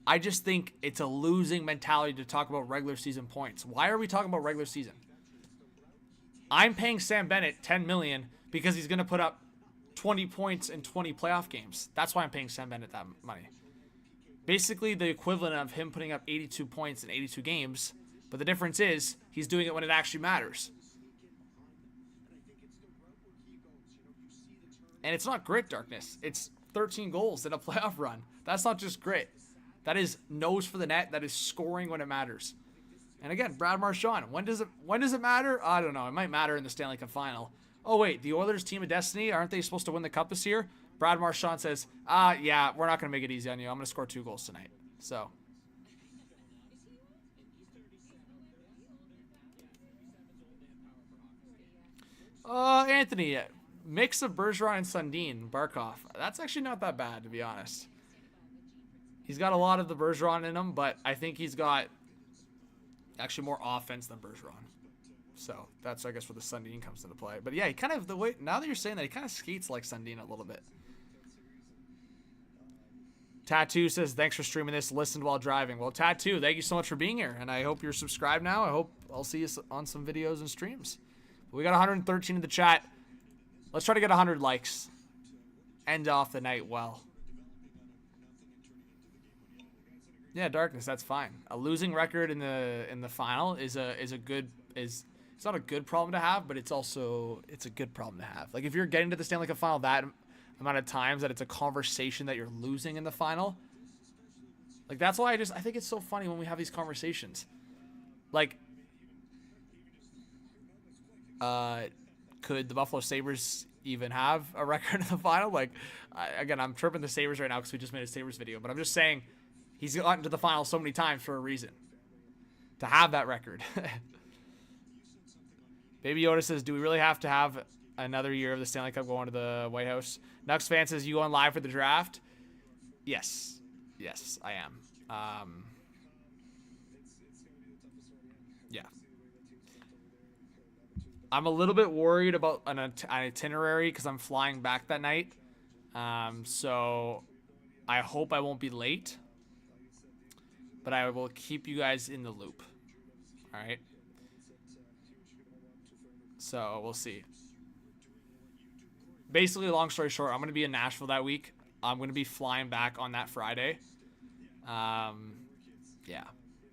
I just think it's a losing mentality to talk about regular season points. Why are we talking about regular season? I'm paying Sam Bennett $10 million because he's going to put up 20 points in 20 playoff games. That's why I'm paying Sam Bennett that money. Basically, the equivalent of him putting up 82 points in 82 games, but the difference is he's doing it when it actually matters. And it's not grit, Darkness. It's 13 goals in a playoff run. That's not just grit. That is nose for the net. That is scoring when it matters. And again, Brad Marchand. When does it matter? I don't know. It might matter in the Stanley Cup final. Oh, wait. The Oilers, team of destiny, aren't they supposed to win the cup this year? Brad Marchand says, yeah, we're not going to make it easy on you. I'm going to score 2 goals tonight. So. Anthony, mix of Bergeron and Sundin, Barkov. That's actually not that bad, to be honest. He's got a lot of the Bergeron in him, but I think he's got actually more offense than Bergeron. So that's, I guess, where the Sundin comes into play. But yeah, he kind of, now that you're saying that, he kind of skates like Sundin a little bit. Tattoo says, thanks for streaming this. Listened while driving. Well, Tattoo, thank you so much for being here. And I hope you're subscribed now. I hope I'll see you on some videos and streams. We got 113 in the chat. Let's try to get 100 likes. End off the night well. Yeah, Darkness, that's fine. A losing record in the final is it's not a good problem to have, but it's a good problem to have. Like, if you're getting to the Stanley Cup final that amount of times that it's a conversation that you're losing in the final, like, that's why I think it's so funny when we have these conversations. Like, could the Buffalo Sabres even have a record in the final? Like, again, I'm tripping the Sabres right now because we just made a Sabres video, but I'm just saying he's gotten to the final so many times for a reason. To have that record. Baby Yoda says, do we really have to have another year of the Stanley Cup going to the White House? Nux fan says, you going live for the draft? Yes. Yes, I am. Yeah. I'm a little bit worried about an itinerary because I'm flying back that night. So I hope I won't be late. But I will keep you guys in the loop. All right. So we'll see. Basically, long story short, I'm going to be in Nashville that week. I'm going to be flying back on that Friday. Yeah.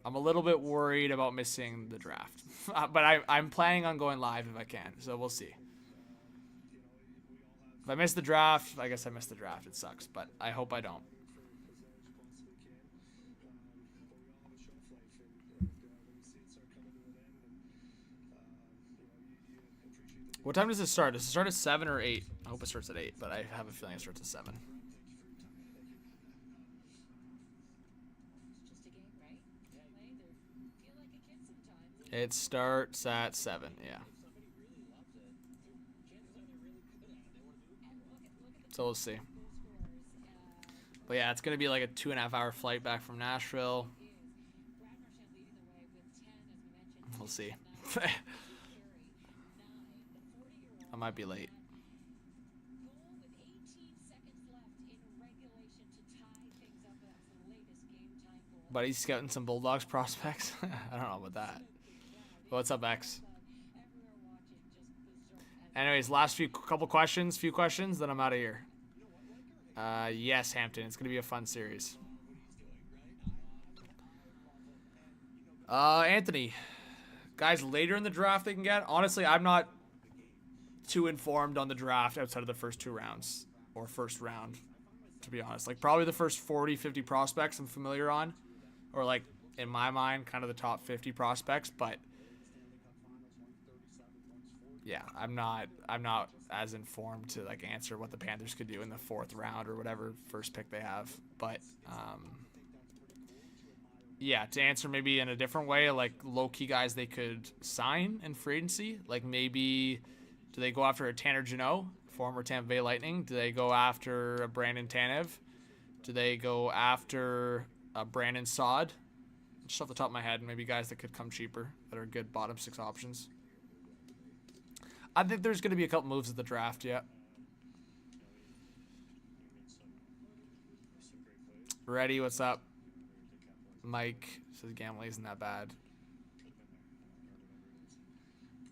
I'm a little bit worried about missing the draft. But I'm planning on going live if I can. So we'll see. If I miss the draft, I guess I missed the draft. It sucks. But I hope I don't. What time does it start? Does it start at 7 or 8? I hope it starts at 8, but I have a feeling it starts at 7. It starts at 7, yeah. So we'll see. But yeah, it's going to be like a 2.5-hour flight back from Nashville. We'll see. I might be late. But he's scouting some Bulldogs prospects. I don't know about that. But what's up, X? Anyways, last few questions, then I'm out of here. Yes, Hampton. It's going to be a fun series. Anthony. Guys, later in the draft they can get. Honestly, I'm not too informed on the draft outside of the first 2 rounds or first round, to be honest. Like probably the first 40, 50 prospects I'm familiar on, or like in my mind, kind of the top 50 prospects. But yeah, I'm not as informed to like answer what the Panthers could do in the 4th round or whatever first pick they have. But yeah, to answer maybe in a different way, like low-key guys they could sign in free agency, like maybe. Do they go after a Tanner Jeannot, former Tampa Bay Lightning? Do they go after a Brandon Tanev? Do they go after a Brandon Saad? Just off the top of my head, maybe guys that could come cheaper that are good bottom 6 options. I think there's going to be a couple moves at the draft, yeah. Ready, what's up? Mike says gambling isn't that bad.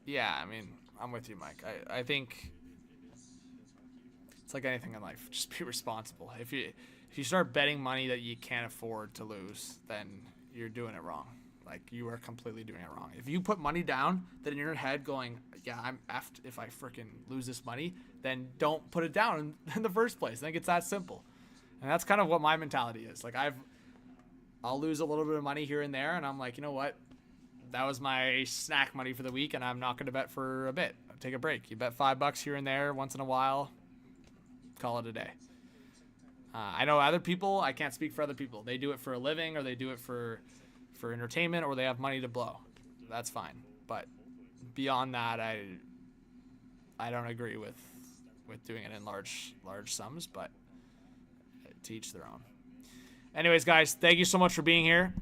Yeah, I mean, I'm with you, Mike. I think it's like anything in life. Just be responsible. If you start betting money that you can't afford to lose, then you're doing it wrong. Like, you are completely doing it wrong. If you put money down, then in your head going, yeah, I'm effed if I freaking lose this money, then don't put it down in the first place. I think it's that simple. And that's kind of what my mentality is. Like, I'll lose a little bit of money here and there, and I'm like, you know what? That was my snack money for the week, and I'm not going to bet for a bit. I'll take a break. You bet $5 here and there once in a while. Call it a day. I know other people, I can't speak for other people. They do it for a living, or they do it for entertainment, or they have money to blow. That's fine. But beyond that, I don't agree with doing it in large sums, but to each their own. Anyways, guys, thank you so much for being here.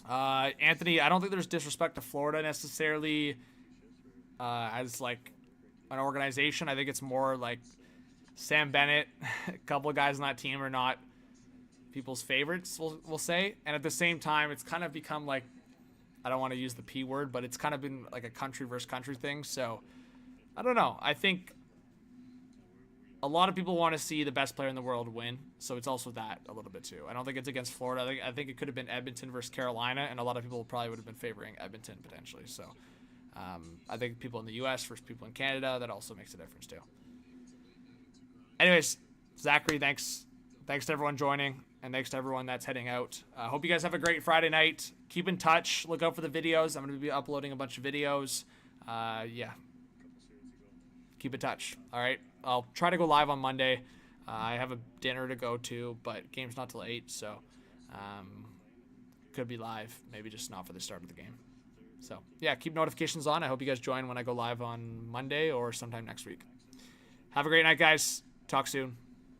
Anthony, I don't think there's disrespect to Florida necessarily as like an organization. I think it's more like Sam Bennett, a couple of guys on that team are not people's favorites, we'll say. And at the same time, it's kind of become like, I don't want to use the P word, but it's kind of been like a country versus country thing. So I don't know. I think a lot of people want to see the best player in the world win. So it's also that a little bit too. I don't think it's against Florida. I think it could have been Edmonton versus Carolina, and a lot of people probably would have been favoring Edmonton potentially. So I think people in the U.S. versus people in Canada, that also makes a difference too. Anyways, Zachary, thanks to everyone joining, and thanks to everyone that's heading out. Hope you guys have a great Friday night. Keep in touch. Look out for the videos. I'm going to be uploading a bunch of videos. Yeah. Keep in touch. All right. I'll try to go live on Monday. I have a dinner to go to, but game's not till 8, so could be live. Maybe just not for the start of the game. So, yeah, keep notifications on. I hope you guys join when I go live on Monday or sometime next week. Have a great night, guys. Talk soon.